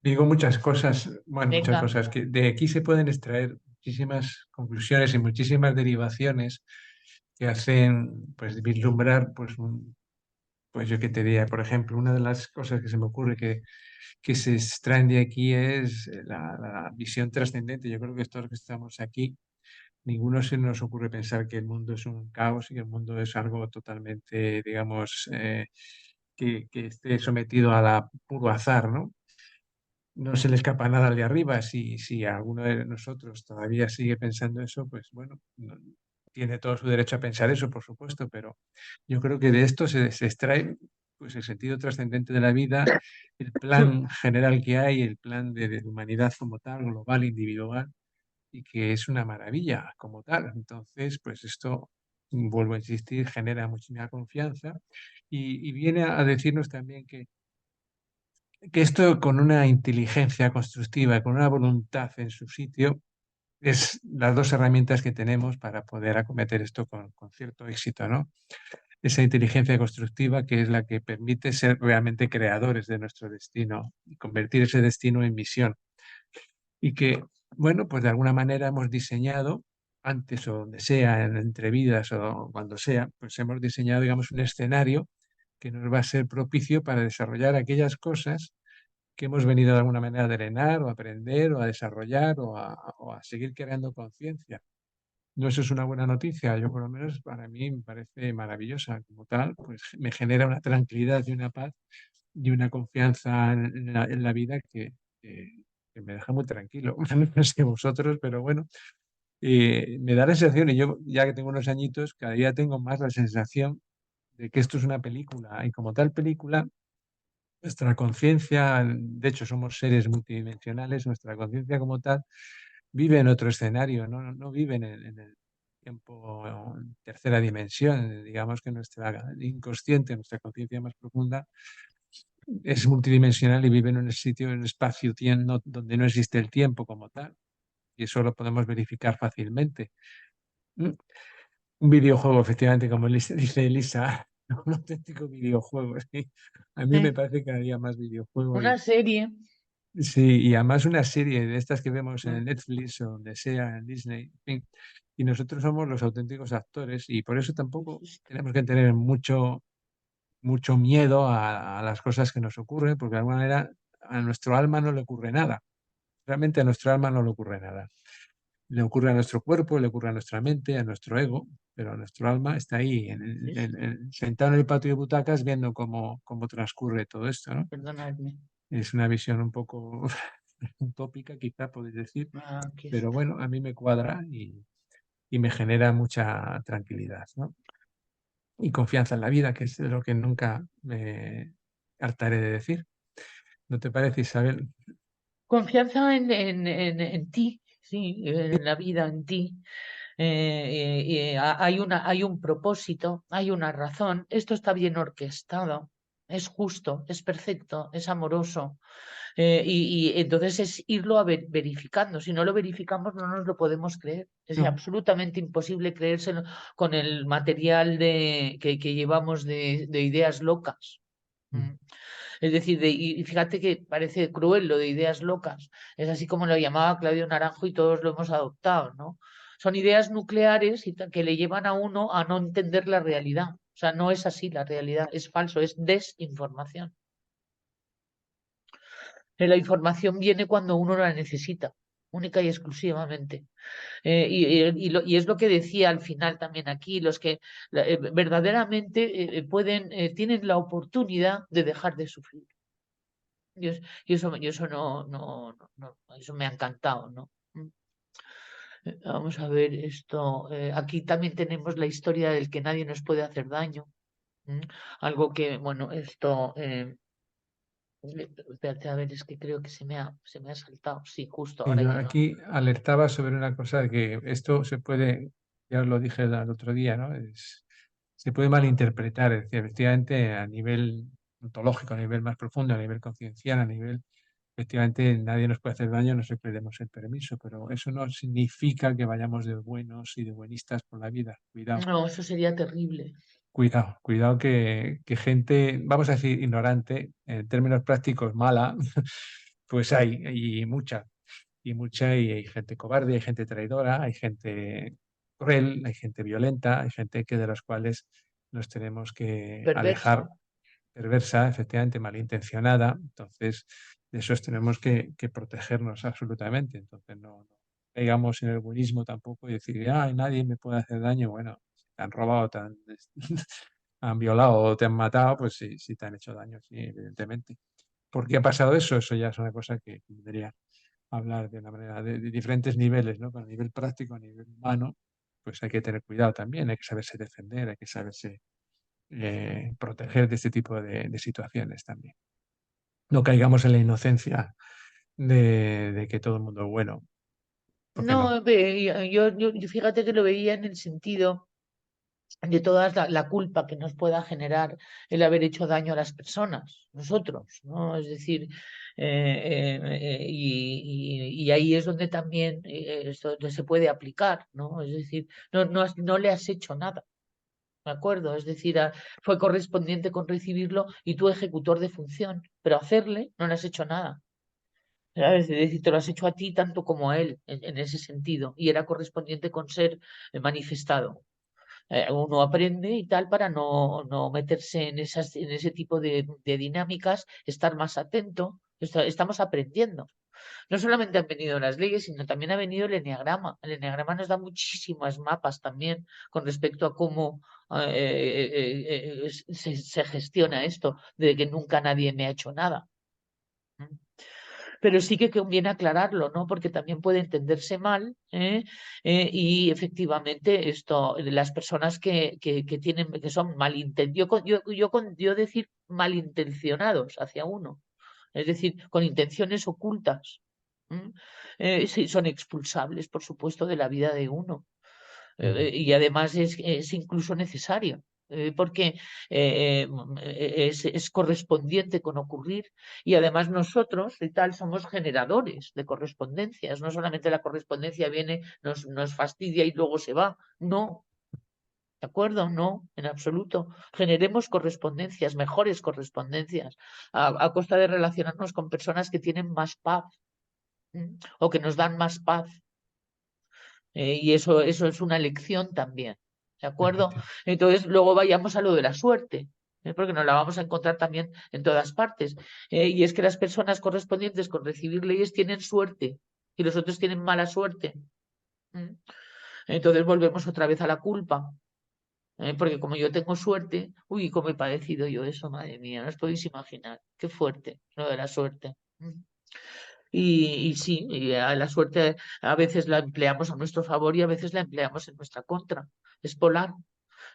Digo muchas cosas, bueno, muchas Venga. cosas, que de aquí se pueden extraer muchísimas conclusiones y muchísimas derivaciones que hacen, pues, vislumbrar, pues, pues yo qué te diría, por ejemplo, una de las cosas que se me ocurre que se extraen de aquí es la visión trascendente. Yo creo que todos los que estamos aquí, ninguno se nos ocurre pensar que el mundo es un caos y que el mundo es algo totalmente, digamos, que esté sometido a la puro azar, ¿no? No se le escapa nada al de arriba. Si alguno de nosotros todavía sigue pensando eso, pues bueno, tiene todo su derecho a pensar eso, por supuesto, pero yo creo que de esto se extrae pues, el sentido trascendente de la vida, el plan general que hay, el plan de humanidad como tal, global, individual, y que es una maravilla como tal. Entonces, pues esto, vuelvo a insistir, genera muchísima confianza y viene a decirnos también que esto con una inteligencia constructiva, con una voluntad en su sitio, es las dos herramientas que tenemos para poder acometer esto con cierto éxito, ¿no? Esa inteligencia constructiva que es la que permite ser realmente creadores de nuestro destino y convertir ese destino en misión. Y que, bueno, pues de alguna manera hemos diseñado, antes o donde sea, en entrevidas o cuando sea, pues hemos diseñado, digamos, un escenario que nos va a ser propicio para desarrollar aquellas cosas que hemos venido de alguna manera a drenar o a aprender o a desarrollar o a seguir creando conciencia. ¿No eso es una buena noticia? Yo por lo menos para mí me parece maravillosa como tal, pues me genera una tranquilidad y una paz y una confianza en la vida que me deja muy tranquilo. No sé vosotros, pero bueno, me da la sensación, y yo ya que tengo unos añitos, cada día tengo más la sensación de que esto es una película y como tal película nuestra conciencia, de hecho somos seres multidimensionales, nuestra conciencia como tal vive en otro escenario, no vive en el tiempo en tercera dimensión. Digamos que nuestra inconsciente, nuestra conciencia más profunda, es multidimensional y vive en un sitio, en un espacio donde no existe el tiempo como tal. Y eso lo podemos verificar fácilmente. Mm, Un videojuego, efectivamente, como dice Elisa, un auténtico videojuego. ¿Sí? A mí me ¿eh? parece que haría más videojuego. Una serie. Sí, y además una serie de estas que vemos Mm. en Netflix o donde sea, en Disney, en fin, y nosotros somos los auténticos actores y por eso tampoco tenemos que tener mucho miedo a las cosas que nos ocurren, porque de alguna manera a nuestro alma no le ocurre nada. Realmente a nuestro alma no le ocurre nada. Le ocurre a nuestro cuerpo, le ocurre a nuestra mente, a nuestro ego, pero nuestro alma está ahí, Sí, sí, sentado en el patio de butacas, viendo cómo transcurre todo esto, ¿no? perdonadme. Es una visión un poco utópica, quizá podéis decir, Aquí pero está. bueno, a mí me cuadra y me genera mucha tranquilidad, ¿no? Y confianza en la vida, que es lo que nunca me hartaré de decir. ¿No te parece, Isabel? Confianza en ti, sí, en la vida, en ti. Hay un propósito, hay una razón. Esto está bien orquestado, es justo, es perfecto, es amoroso. Y entonces es irlo verificando. Si no lo verificamos, no nos lo podemos creer. Es No. absolutamente imposible creérselo con el material que llevamos de ideas locas. Mm. Mm. Es decir, y fíjate que parece cruel lo de ideas locas. Es así como lo llamaba Claudio Naranjo y todos lo hemos adoptado, ¿no? Son ideas nucleares que le llevan a uno a no entender la realidad. O sea, no es así la realidad, es falso, es desinformación. La información viene cuando uno la necesita, única y exclusivamente. Y es lo que decía al final también aquí, los que verdaderamente tienen la oportunidad de dejar de sufrir. Y eso eso me ha encantado, ¿no? Vamos a ver esto. Aquí también tenemos la historia del que nadie nos puede hacer daño. ¿Mm? Algo que, bueno, esto. Espérate, a ver, es que creo que se me ha saltado. Sí, justo, Y ahora yo ya no. aquí alertaba sobre una cosa de que esto se puede, ya os lo dije el otro día, ¿no? Se puede malinterpretar, es decir, efectivamente a nivel ontológico, a nivel más profundo, a nivel conciencial, a nivel, efectivamente nadie nos puede hacer daño, no se demos el permiso, pero eso no significa que vayamos de buenos y de buenistas por la vida. Cuidado. No, eso sería terrible. Cuidado que gente, vamos a decir, ignorante, en términos prácticos mala, pues hay mucha, y hay gente cobarde, hay gente traidora, hay gente cruel, hay gente violenta, hay gente que de las cuales nos tenemos que Perversa. alejar, perversa, efectivamente, malintencionada. Entonces, de esos tenemos que protegernos absolutamente. Entonces, no caigamos en el buenismo tampoco y decir, ay, nadie me puede hacer daño. Bueno, si te han robado, han violado o te han matado, pues sí, sí te han hecho daño, sí, evidentemente. ¿Por qué ha pasado eso? Eso ya es una cosa que tendría hablar de una manera de diferentes niveles, ¿no? Pero a nivel práctico, a nivel humano, pues hay que tener cuidado también, hay que saberse defender, hay que saberse proteger de este tipo de situaciones también. No caigamos en la inocencia de que todo el mundo es bueno, porque no. No, yo fíjate que lo veía en el sentido de toda la culpa que nos pueda generar el haber hecho daño a las personas, nosotros, ¿no? Es decir, y ahí es donde también esto se puede aplicar, ¿no? Es decir, no le has hecho nada. ¿De acuerdo? Es decir, fue correspondiente con recibirlo y tú ejecutor de función, pero hacerle no le has hecho nada. ¿Sabes? Es decir, te lo has hecho a ti tanto como a él, en ese sentido, y era correspondiente con ser manifestado. Uno aprende y tal para no meterse en ese tipo de dinámicas, estar más atento. Estamos aprendiendo. No solamente han venido las leyes, sino también ha venido el eneagrama. El eneagrama nos da muchísimos mapas también con respecto a cómo se gestiona esto, de que nunca nadie me ha hecho nada. ¿Mm? Pero sí que conviene aclararlo, ¿no? Porque también puede entenderse mal, ¿eh? Y efectivamente esto, las personas que son yo decir malintencionados hacia uno, es decir, con intenciones ocultas, ¿m? Sí, son expulsables, por supuesto, de la vida de uno. Mm. Y además es incluso necesario. porque es correspondiente con ocurrir y además nosotros y tal somos generadores de correspondencias, no solamente la correspondencia viene, nos fastidia y luego se va, no. ¿De acuerdo? No, en absoluto. Generemos correspondencias, mejores correspondencias, a costa de relacionarnos con personas que tienen más paz o que nos dan más paz. Y eso es una lección también. ¿De acuerdo? Entonces, luego vayamos a lo de la suerte, porque nos la vamos a encontrar también en todas partes. Y es que las personas correspondientes con recibir leyes tienen suerte y los otros tienen mala suerte. Entonces volvemos otra vez a la culpa. Porque como yo tengo suerte, uy, cómo he padecido yo eso, madre mía, no os podéis imaginar, qué fuerte lo de la suerte. Y sí, a la suerte a veces la empleamos a nuestro favor y a veces la empleamos en nuestra contra, es polar.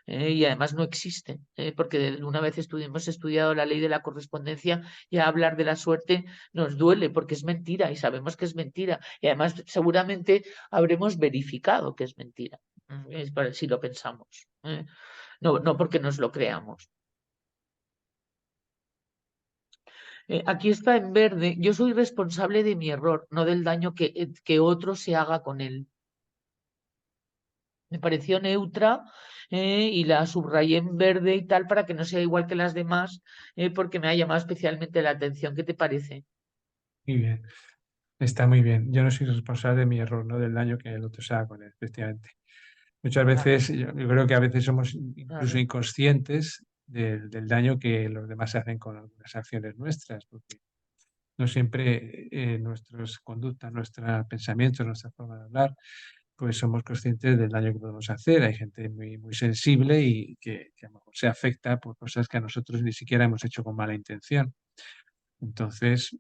Y además no existe, porque una vez hemos estudiado la ley de la correspondencia y a hablar de la suerte nos duele porque es mentira y sabemos que es mentira y además seguramente habremos verificado que es mentira, si lo pensamos. No porque nos lo creamos. Aquí está en verde, yo soy responsable de mi error, no del daño que otro se haga con él. Me pareció neutra y la subrayé en verde y tal para que no sea igual que las demás, porque me ha llamado especialmente la atención. ¿Qué te parece? Muy bien, está muy bien. Yo no soy responsable de mi error, no del daño que el otro se haga con él, efectivamente. Muchas Claro, veces, yo creo que a veces somos incluso claro. inconscientes del daño que los demás hacen con algunas acciones nuestras, porque no siempre nuestras conductas, nuestros pensamientos, nuestra forma de hablar, pues somos conscientes del daño que podemos hacer. Hay gente muy, muy sensible y que a lo mejor se afecta por cosas que a nosotros ni siquiera hemos hecho con mala intención. Entonces,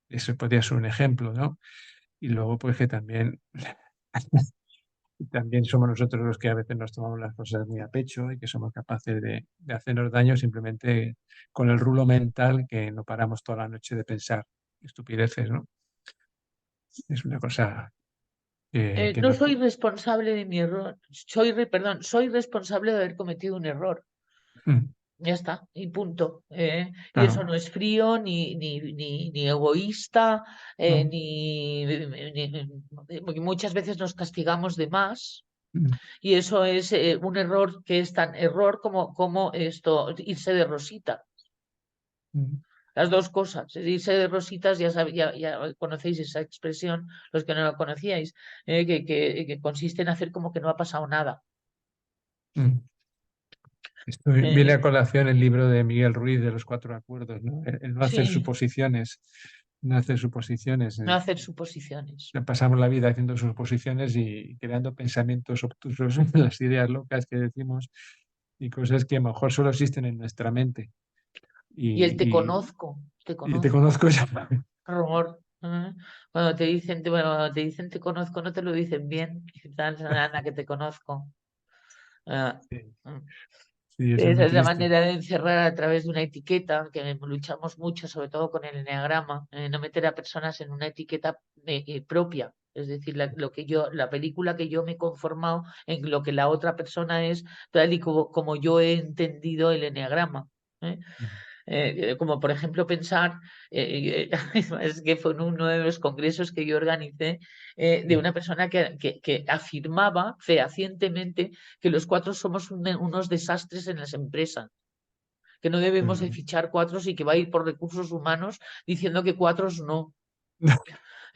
eso podría ser un ejemplo, ¿no? Y luego, pues que también, también somos nosotros los que a veces nos tomamos las cosas muy a pecho y que somos capaces de hacernos daño simplemente con el rulo mental que no paramos toda la noche de pensar estupideces, ¿no? Es una cosa que No nos... soy responsable de mi error, perdón, soy responsable de haber cometido un error. Ya está, y punto. Y eso Claro. no es frío, ni egoísta, No. porque muchas veces nos castigamos de más. Mm. Y eso es un error que es tan error como esto, irse de rosita. Mm. Las dos cosas. Irse de rositas, ya conocéis esa expresión, los que no la conocíais, que consiste en hacer como que no ha pasado nada. Mm. Esto viene a colación el libro de Miguel Ruiz de los Cuatro Acuerdos, ¿no? El no hacer Sí, suposiciones, no hacer suposiciones. no hacer suposiciones. Pasamos la vida haciendo suposiciones y creando pensamientos obtusos, las ideas locas que decimos y cosas que a lo mejor solo existen en nuestra mente. Y el te Y, conozco, te y te conozco. conozco ya. Rumor. Cuando te dicen te conozco, no te lo dicen bien. Y tal, Ana, que te conozco. Ah, Sí, mm. sí, eso es Esa muy es la triste. manera de encerrar a través de una etiqueta, que luchamos mucho, sobre todo con el enneagrama, no meter a personas en una etiqueta propia. Es decir, la película que yo me he conformado en lo que la otra persona es, tal y como yo he entendido el enneagrama. ¿eh? Como por ejemplo pensar, es que fue en uno de los congresos que yo organicé, de una persona que afirmaba fehacientemente que los cuatro somos unos desastres en las empresas, que no debemos de fichar cuatros y que va a ir por recursos humanos diciendo que cuatros no.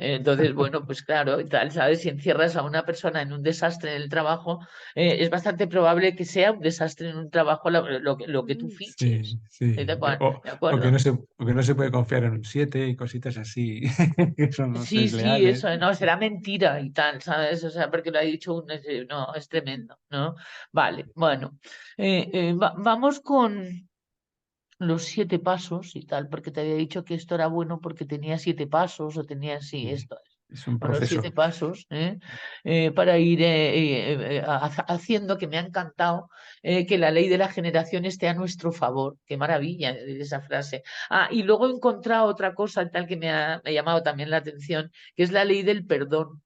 Entonces, bueno, pues claro, tal, ¿sabes? Si encierras a una persona en un desastre en el trabajo, es bastante probable que sea un desastre en un trabajo lo que tú fiches. Sí, sí. ¿De O, o que acuerdo? no se puede confiar en un 7 y cositas así, que son los Sí, sí, desleales. eso, no, será mentira y tal, ¿sabes? O sea, porque lo ha dicho un... No, es tremendo, ¿no? Vale, bueno, vamos con los 7 pasos y tal, porque te había dicho que esto era bueno porque tenía 7 pasos o tenía, sí, Sí, esto es. es un Con los 7 pasos, proceso. para ir haciendo, que me ha encantado, que la ley de la generación esté a nuestro favor. Qué maravilla esa frase. Ah, y luego he encontrado otra cosa tal que me ha llamado también la atención, que es la ley del perdón.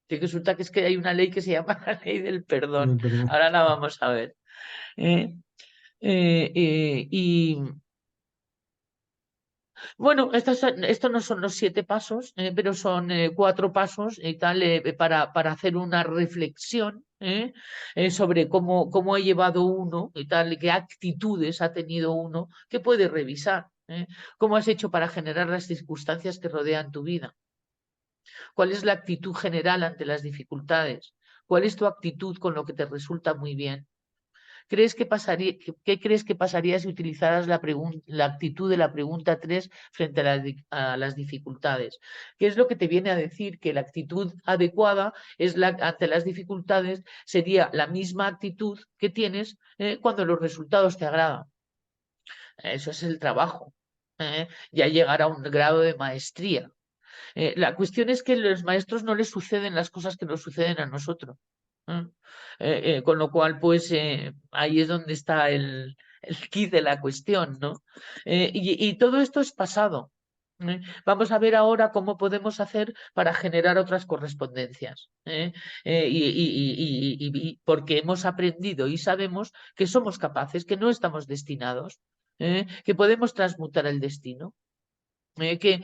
Que resulta que es que hay una ley que se llama la ley del perdón. Perdón. Ahora la vamos a ver. ¿eh? Y bueno, estos no son los 7 pasos, pero son 4 pasos y tal, para hacer una reflexión sobre cómo ha llevado uno y tal, qué actitudes ha tenido uno que puede revisar. ¿Cómo has hecho para generar las circunstancias que rodean tu vida? ¿Cuál es la actitud general ante las dificultades? ¿Cuál es tu actitud con lo que te resulta muy bien? ¿Qué crees que pasaría si utilizaras la actitud de la pregunta 3 frente a las dificultades? ¿Qué es lo que te viene a decir? Que la actitud adecuada ante las dificultades sería la misma actitud que tienes cuando los resultados te agradan. Eso es el trabajo. Ya llegar a un grado de maestría. La cuestión es que a los maestros no les suceden las cosas que nos suceden a nosotros. ¿eh? Con lo cual, pues ahí es donde está el quid de la cuestión, ¿no? Y todo esto es pasado. Vamos a ver ahora cómo podemos hacer para generar otras correspondencias. Porque hemos aprendido y sabemos que somos capaces, que no estamos destinados, que podemos transmutar el destino. Que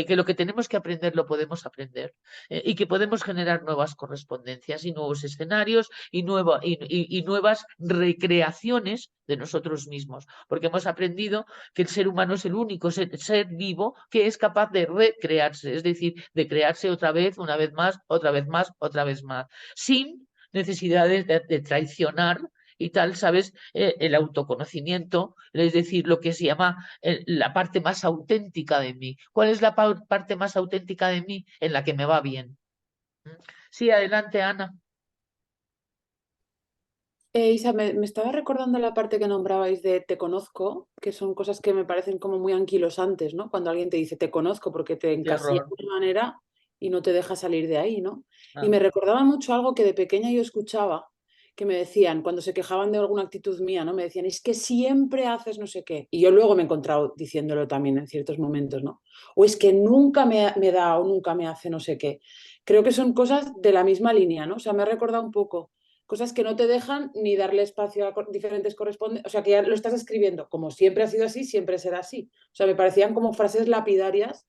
lo que tenemos que aprender lo podemos aprender y que podemos generar nuevas correspondencias y nuevos escenarios y nuevas recreaciones de nosotros mismos, porque hemos aprendido que el ser humano es el único ser vivo que es capaz de recrearse, es decir, de crearse otra vez, una vez más, otra vez más, otra vez más, sin necesidades de traicionar y tal, ¿sabes? El autoconocimiento, es decir, lo que se llama la parte más auténtica de mí. ¿Cuál es la parte más auténtica de mí? En la que me va bien. Sí, adelante, Ana. Isa, me estaba recordando la parte que nombrabais de te conozco, que son cosas que me parecen como muy anquilosantes, ¿no? Cuando alguien te dice te conozco porque te Qué encasilla horror. de una manera y no te deja salir de ahí, ¿no? Y Ah, me recordaba mucho algo que de pequeña yo escuchaba, que me decían, cuando se quejaban de alguna actitud mía, ¿no? Me decían, es que siempre haces no sé qué. Y yo luego me he encontrado diciéndolo también en ciertos momentos, ¿no? O es que nunca me da o nunca me hace no sé qué. Creo que son cosas de la misma línea, ¿no? O sea, me ha recordado un poco cosas que no te dejan ni darle espacio a diferentes correspondientes, o sea, que ya lo estás escribiendo, como siempre ha sido así, siempre será así. O sea, me parecían como frases lapidarias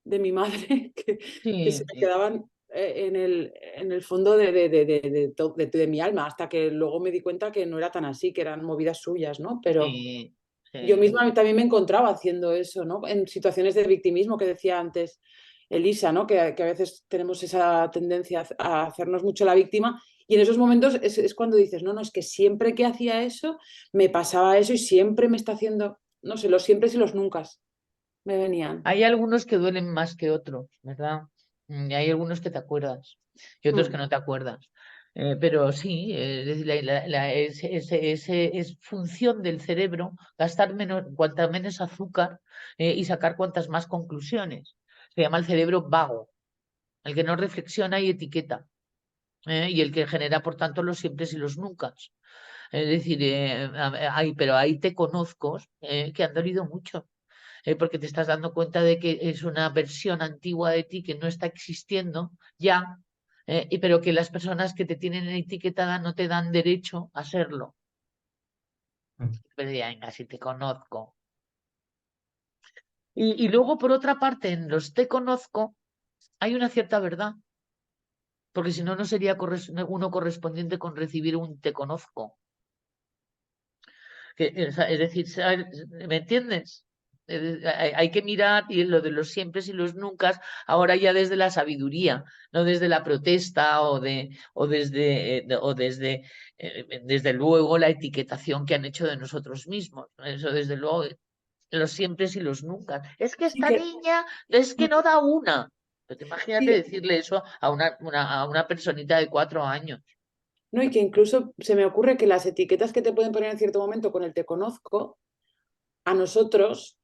de mi madre que se sí, me quedaban en el fondo de mi alma, hasta que luego me di cuenta que no era tan así, que eran movidas suyas, ¿no? Pero sí, yo sí. misma también me encontraba haciendo eso, ¿no? En situaciones de victimismo que decía antes Elisa, ¿no? Que a veces tenemos esa tendencia a hacernos mucho la víctima y en esos momentos es cuando dices, no, es que siempre que hacía eso me pasaba eso y siempre me está haciendo, no sé, los siempre y los nunca me venían. Hay algunos que duelen más que otros, ¿verdad? Y hay algunos que te acuerdas y otros que Mm. no te acuerdas. Pero sí, es decir, es función del cerebro gastar cuanta menos azúcar y sacar cuantas más conclusiones. Se llama el cerebro vago, el que no reflexiona y etiqueta, y el que genera, por tanto, los siempre y los nunca. Es decir, pero ahí te conozco que han dolido mucho porque te estás dando cuenta de que es una versión antigua de ti que no está existiendo ya, pero que las personas que te tienen etiquetada no te dan derecho a serlo. Pero ya, venga, si te conozco. Y luego, por otra parte, en los te conozco hay una cierta verdad, porque si no, no sería uno correspondiente con recibir un te conozco. Es decir, ¿me entiendes? Hay que mirar y lo de los siempre y los nunca, ahora ya desde la sabiduría, no desde la protesta desde luego la etiquetación que han hecho de nosotros mismos. Eso desde luego, los siempre y los nunca. Es que Sí, esta niña es que no da una. Pero imagínate sí, decirle eso a una personita de 4 años. no, y que incluso se me ocurre que las etiquetas que te pueden poner en cierto momento con el te conozco, a nosotros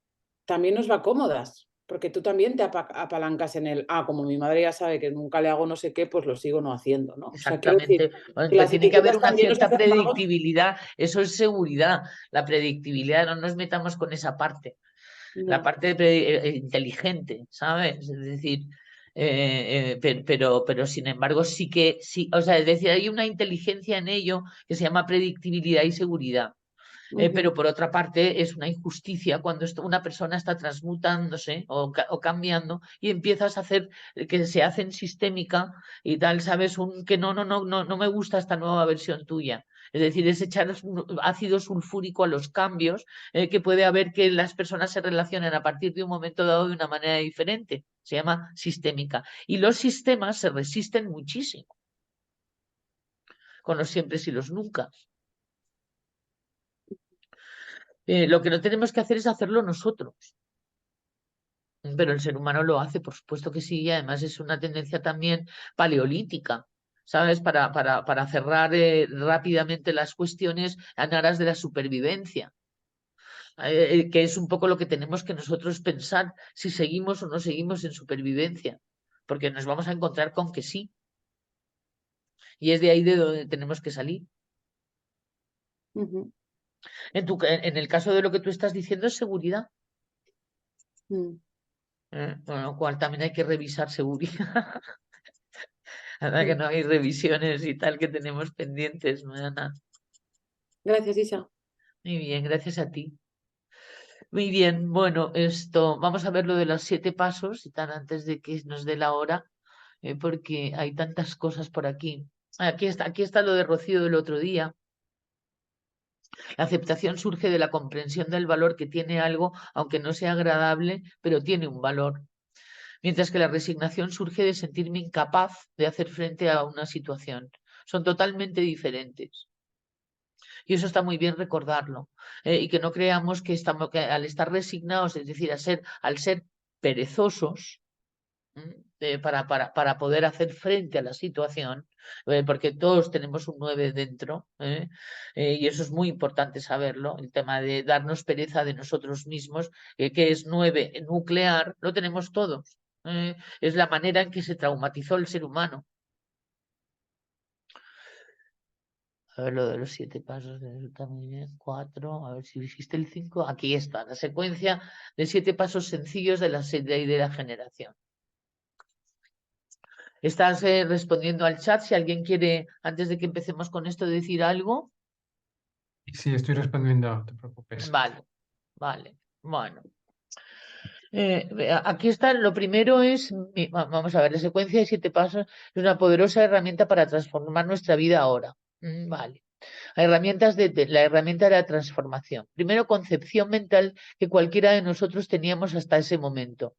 también nos va cómodas, porque tú también te apalancas en el, como mi madre ya sabe que nunca le hago no sé qué, pues lo sigo no haciendo, ¿no? O sea, quiero decir Exactamente. Bueno, que entonces las tiene que haber etiquetas una también nos cierta hacen vagos. predictibilidad. Eso es seguridad. La predictibilidad, no nos metamos con esa parte. La No. parte inteligente, ¿sabes? Es decir, pero sin embargo sí que, sí, o sea, es decir, hay una inteligencia en ello que se llama predictibilidad y seguridad. Pero por otra parte es una injusticia cuando una persona está transmutándose o cambiando y empiezas a hacer que se hacen sistémica y tal, ¿sabes? Que no me gusta esta nueva versión tuya. Es decir, es echar ácido sulfúrico a los cambios que puede haber que las personas se relacionen a partir de un momento dado de una manera diferente. Se llama sistémica. Y los sistemas se resisten muchísimo con los siempres y los nunca. Lo que no tenemos que hacer es hacerlo nosotros. Pero el ser humano lo hace, por supuesto que sí, y además es una tendencia también paleolítica, ¿sabes? Para cerrar rápidamente las cuestiones en aras de la supervivencia, que es un poco lo que tenemos que nosotros pensar si seguimos o no seguimos en supervivencia, porque nos vamos a encontrar con que sí. Y es de ahí de donde tenemos que salir. En el caso de lo que tú estás diciendo es seguridad. Con lo cual también hay que revisar seguridad. Nada, que no hay revisiones y tal que tenemos pendientes, ¿no, Ana? Gracias, Isa. Muy bien, gracias a ti. Muy bien, bueno, vamos a ver lo de los 7 pasos y tal antes de que nos dé la hora, porque hay tantas cosas por aquí. Aquí está lo de Rocío del otro día. La aceptación surge de la comprensión del valor que tiene algo, aunque no sea agradable, pero tiene un valor. Mientras que la resignación surge de sentirme incapaz de hacer frente a una situación. Son totalmente diferentes. Y eso está muy bien recordarlo. Y que no creamos que al estar resignados, es decir, al ser perezosos, para poder hacer frente a la situación, porque todos tenemos un 9 dentro, y eso es muy importante saberlo, el tema de darnos pereza de nosotros mismos, que es 9 nuclear, lo tenemos todos. Es la manera en que se traumatizó el ser humano. A ver, lo de los 7 pasos está muy bien. 4, a ver si dijiste el 5. Aquí está, la secuencia de 7 pasos sencillos de la ley de la generación. Estás respondiendo al chat. Si alguien quiere, antes de que empecemos con esto, decir algo. Sí, estoy respondiendo, no te preocupes. Vale, vale. Bueno. Aquí está, lo primero es, vamos a ver, la secuencia de 7 pasos es una poderosa herramienta para transformar nuestra vida ahora. Vale. La herramienta de la transformación. Primero, concepción mental que cualquiera de nosotros teníamos hasta ese momento.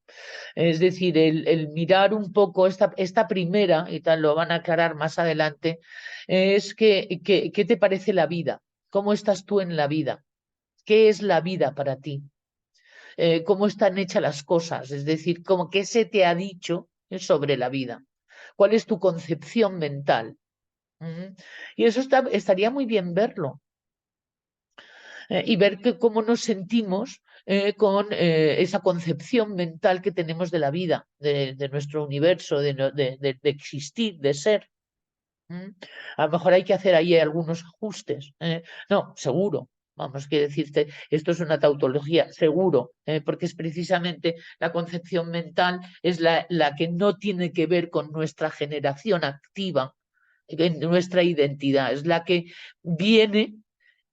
Es decir, el mirar un poco esta primera, y tal, lo van a aclarar más adelante, es ¿qué te parece la vida? ¿Cómo estás tú en la vida? ¿Qué es la vida para ti? ¿Cómo están hechas las cosas? Es decir, ¿qué se te ha dicho sobre la vida? ¿Cuál es tu concepción mental? Y eso estaría muy bien verlo. Y ver cómo nos sentimos con esa concepción mental que tenemos de la vida, de nuestro universo, de existir, de ser. A lo mejor hay que hacer ahí algunos ajustes. No, seguro. Vamos, quiero decirte, esto es una tautología, seguro, porque es precisamente la concepción mental, es la que no tiene que ver con nuestra generación activa, nuestra identidad, es la que viene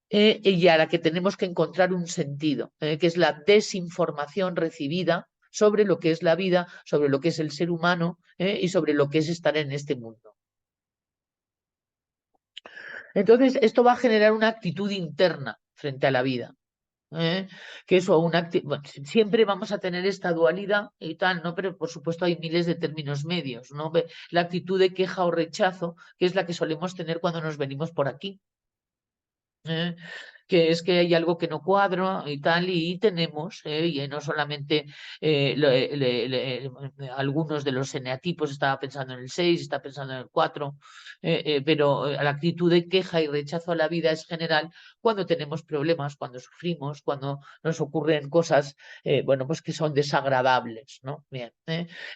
y a la que tenemos que encontrar un sentido, que es la desinformación recibida sobre lo que es la vida, sobre lo que es el ser humano y sobre lo que es estar en este mundo. Entonces, esto va a generar una actitud interna frente a la vida. Que eso, bueno, siempre vamos a tener esta dualidad y tal, ¿no? Pero por supuesto hay miles de términos medios, ¿no? La actitud de queja o rechazo, que es la que solemos tener cuando nos venimos por aquí. Que es que hay algo que no cuadra y tal, y tenemos, y no solamente algunos de los eneatipos, estaba pensando en el 6, estaba pensando en el 4, pero la actitud de queja y rechazo a la vida es general cuando tenemos problemas, cuando sufrimos, cuando nos ocurren cosas, bueno, pues que son desagradables, ¿no? Bien,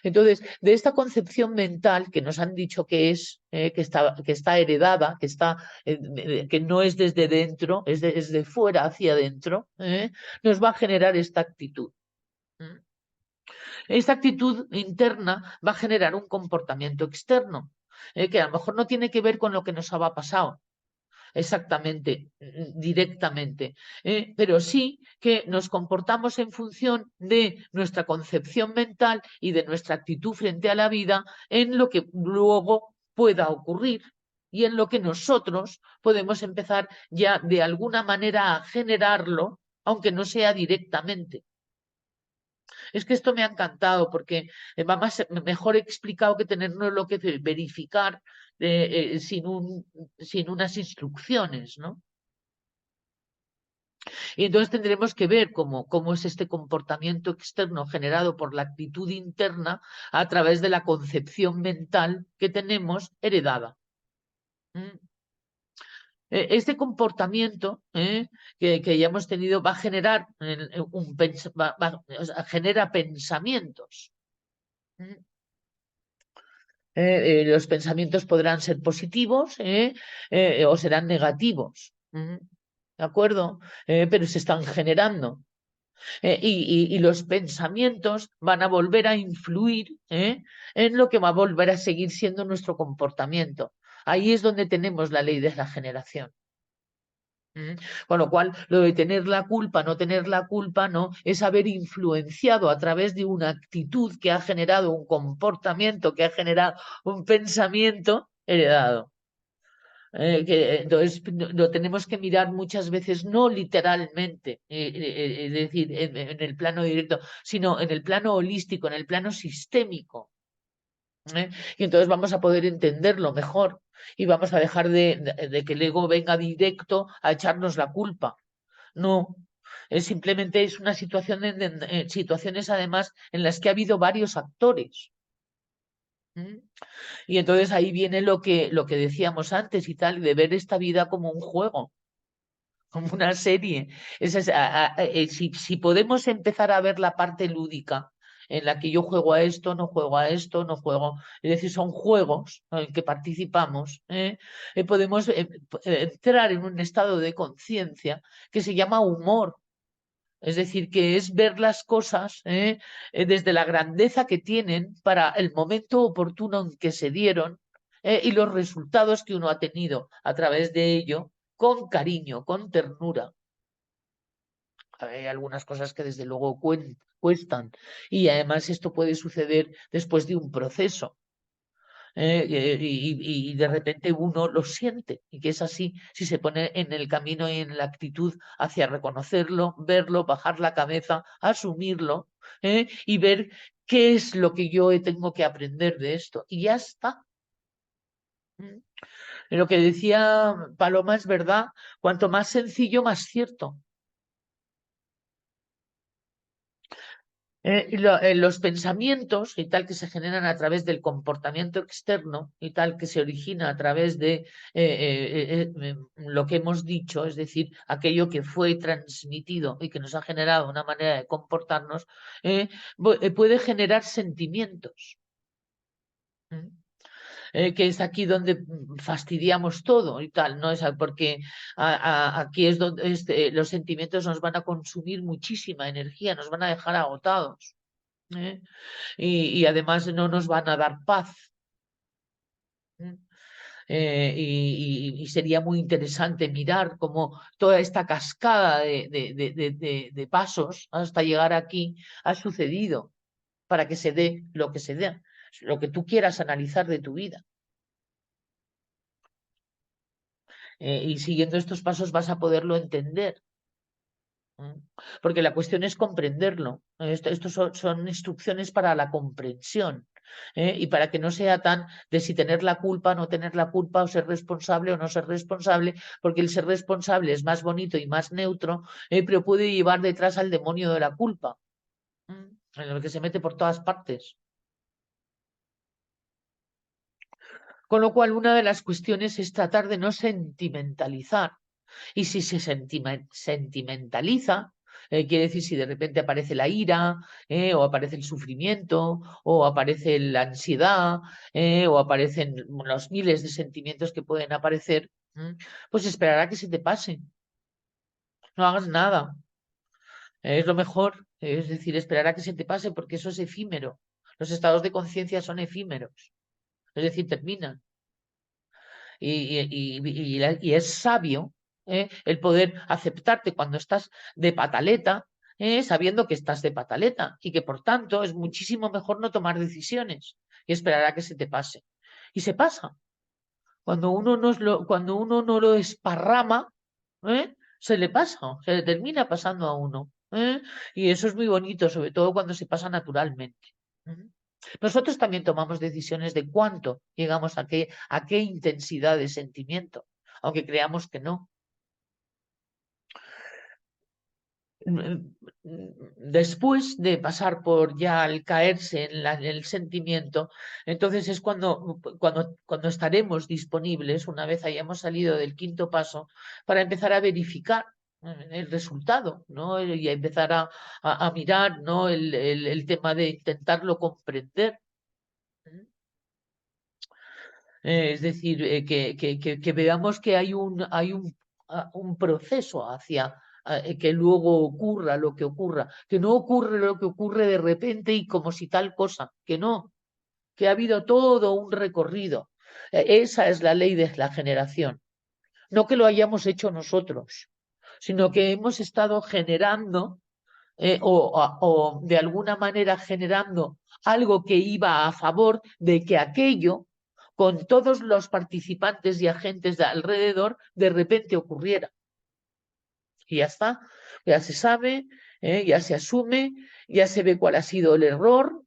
entonces, de esta concepción mental que nos han dicho que es, que está heredada, que no es desde dentro, es desde fuera hacia adentro, nos va a generar esta actitud. Esta actitud interna va a generar un comportamiento externo, que a lo mejor no tiene que ver con lo que nos ha pasado exactamente, directamente, pero sí que nos comportamos en función de nuestra concepción mental y de nuestra actitud frente a la vida en lo que luego pueda ocurrir y en lo que nosotros podemos empezar ya de alguna manera a generarlo, aunque no sea directamente. Es que esto me ha encantado porque va mejor explicado que tenerlo que verificar sin unas instrucciones, ¿no? Y entonces tendremos que ver cómo es este comportamiento externo generado por la actitud interna a través de la concepción mental que tenemos heredada. Este comportamiento que ya hemos tenido va a generar genera pensamientos. Los pensamientos podrán ser positivos o serán negativos. ¿De acuerdo? Pero se están generando. Y los pensamientos van a volver a influir en lo que va a volver a seguir siendo nuestro comportamiento. Ahí es donde tenemos la ley de la generación. Con lo cual, lo de tener la culpa, no tener la culpa, no, es haber influenciado a través de una actitud que ha generado un comportamiento, que ha generado un pensamiento heredado. Entonces lo tenemos que mirar muchas veces, no literalmente, es decir, en el plano directo, sino en el plano holístico, en el plano sistémico. Y entonces vamos a poder entenderlo mejor y vamos a dejar de que el ego venga directo a echarnos la culpa. No, simplemente es una situación, situaciones además en las que ha habido varios actores. Y entonces ahí viene lo que decíamos antes y tal, de ver esta vida como un juego, como una serie. Si podemos empezar a ver la parte lúdica en la que yo juego a esto, no juego a esto, no juego, es decir, son juegos en que participamos, podemos entrar en un estado de conciencia que se llama humor. Es decir, que es ver las cosas desde la grandeza que tienen para el momento oportuno en que se dieron y los resultados que uno ha tenido a través de ello, con cariño, con ternura. Hay algunas cosas que desde luego cuestan y además esto puede suceder después de un proceso. Y de repente uno lo siente y que es así si se pone en el camino y en la actitud hacia reconocerlo, verlo, bajar la cabeza, asumirlo y ver qué es lo que yo tengo que aprender de esto y ya está. Lo que decía Paloma es verdad, cuanto más sencillo, más cierto. Los pensamientos y tal que se generan a través del comportamiento externo y tal que se origina a través de lo que hemos dicho, es decir, aquello que fue transmitido y que nos ha generado una manera de comportarnos, puede generar sentimientos. Que es aquí donde fastidiamos todo y tal, ¿no? Porque aquí es donde los sentimientos nos van a consumir muchísima energía, nos van a dejar agotados. Y además no nos van a dar paz. Y sería muy interesante mirar cómo toda esta cascada de pasos hasta llegar aquí ha sucedido para que se dé lo que se dé, lo que tú quieras analizar de tu vida. Y siguiendo estos pasos vas a poderlo entender. Porque la cuestión es comprenderlo. Estos son instrucciones para la comprensión y para que no sea tan de si tener la culpa, no tener la culpa, o ser responsable o no ser responsable, porque el ser responsable es más bonito y más neutro, pero puede llevar detrás al demonio de la culpa, en el que se mete por todas partes. Con lo cual, una de las cuestiones es tratar de no sentimentalizar. Y si se sentimentaliza, quiere decir si de repente aparece la ira, o aparece el sufrimiento, o aparece la ansiedad, o aparecen los miles de sentimientos que pueden aparecer, pues esperar a que se te pasen. No hagas nada. Es lo mejor, Es decir, esperar a que se te pase porque eso es efímero. Los estados de conciencia son efímeros, es decir, terminan. Y es sabio el poder aceptarte cuando estás de pataleta, sabiendo que estás de pataleta y que por tanto es muchísimo mejor no tomar decisiones y esperar a que se te pase. Y se pasa. Cuando uno no lo esparrama, se le pasa, se le termina pasando a uno. Y eso es muy bonito, sobre todo cuando se pasa naturalmente. Nosotros también tomamos decisiones de cuánto llegamos a qué intensidad de sentimiento, aunque creamos que no. Después de pasar por ya al caerse en el sentimiento, entonces es cuando estaremos disponibles, una vez hayamos salido del quinto paso, para empezar a verificar el resultado, ¿no? Y a empezar a mirar, ¿no? el tema de intentarlo comprender. Es decir, que veamos que hay un proceso hacia que luego ocurra lo que ocurra, que no ocurre lo que ocurre de repente y como si tal cosa, que no, que ha habido todo un recorrido. Esa es la ley de la generación. No que lo hayamos hecho nosotros, sino que hemos estado generando o de alguna manera generando algo que iba a favor de que aquello, con todos los participantes y agentes de alrededor, de repente ocurriera. Y ya está, ya se sabe, ya se asume, ya se ve cuál ha sido el error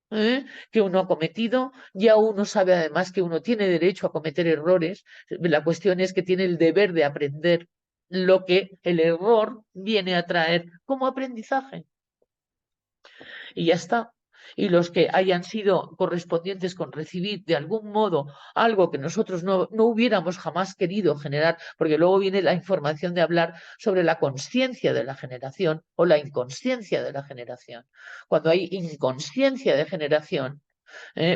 que uno ha cometido, ya uno sabe además que uno tiene derecho a cometer errores, la cuestión es que tiene el deber de aprender lo que el error viene a traer como aprendizaje. Y ya está. Y los que hayan sido correspondientes con recibir de algún modo algo que nosotros no hubiéramos jamás querido generar, porque luego viene la información de hablar sobre la consciencia de la generación o la inconsciencia de la generación. Cuando hay inconsciencia de generación,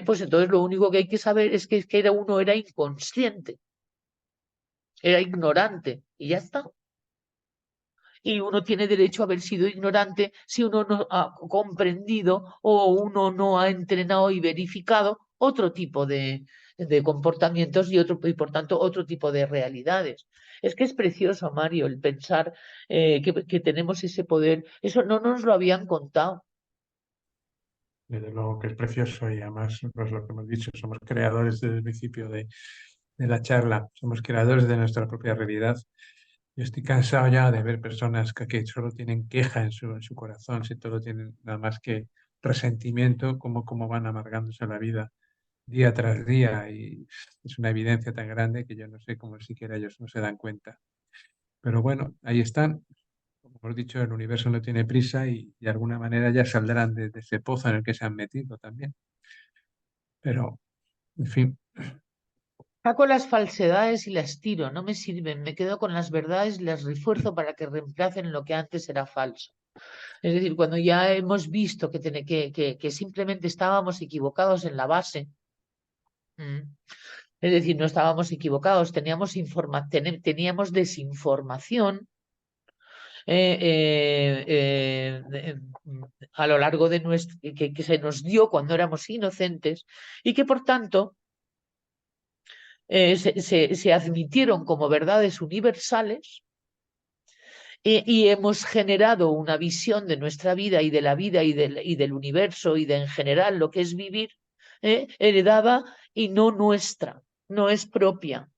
pues entonces lo único que hay que saber es que uno era inconsciente, era ignorante y ya está. Y uno tiene derecho a haber sido ignorante si uno no ha comprendido o uno no ha entrenado y verificado otro tipo de comportamientos y por tanto otro tipo de realidades. Es que es precioso, Mario, el pensar que tenemos ese poder. Eso no nos lo habían contado. Desde luego que es precioso y además, pues lo que hemos dicho, somos creadores desde el principio de la charla, somos creadores de nuestra propia realidad. Yo estoy cansado ya de ver personas que solo tienen queja en su corazón, si solo tienen nada más que resentimiento, cómo van amargándose la vida día tras día y es una evidencia tan grande que yo no sé cómo siquiera ellos no se dan cuenta. Pero bueno, ahí están. Como hemos dicho, el universo no tiene prisa y de alguna manera ya saldrán de ese pozo en el que se han metido también. Pero, en fin, Saco las falsedades y las tiro, no me sirven, me quedo con las verdades y las refuerzo para que reemplacen lo que antes era falso. Es decir, cuando ya hemos visto que simplemente estábamos equivocados en la base, es decir, no estábamos equivocados, teníamos desinformación a lo largo de que se nos dio cuando éramos inocentes y que por tanto se admitieron como verdades universales y hemos generado una visión de nuestra vida y de la vida y del universo y de en general lo que es vivir, heredada y no nuestra, no es propia.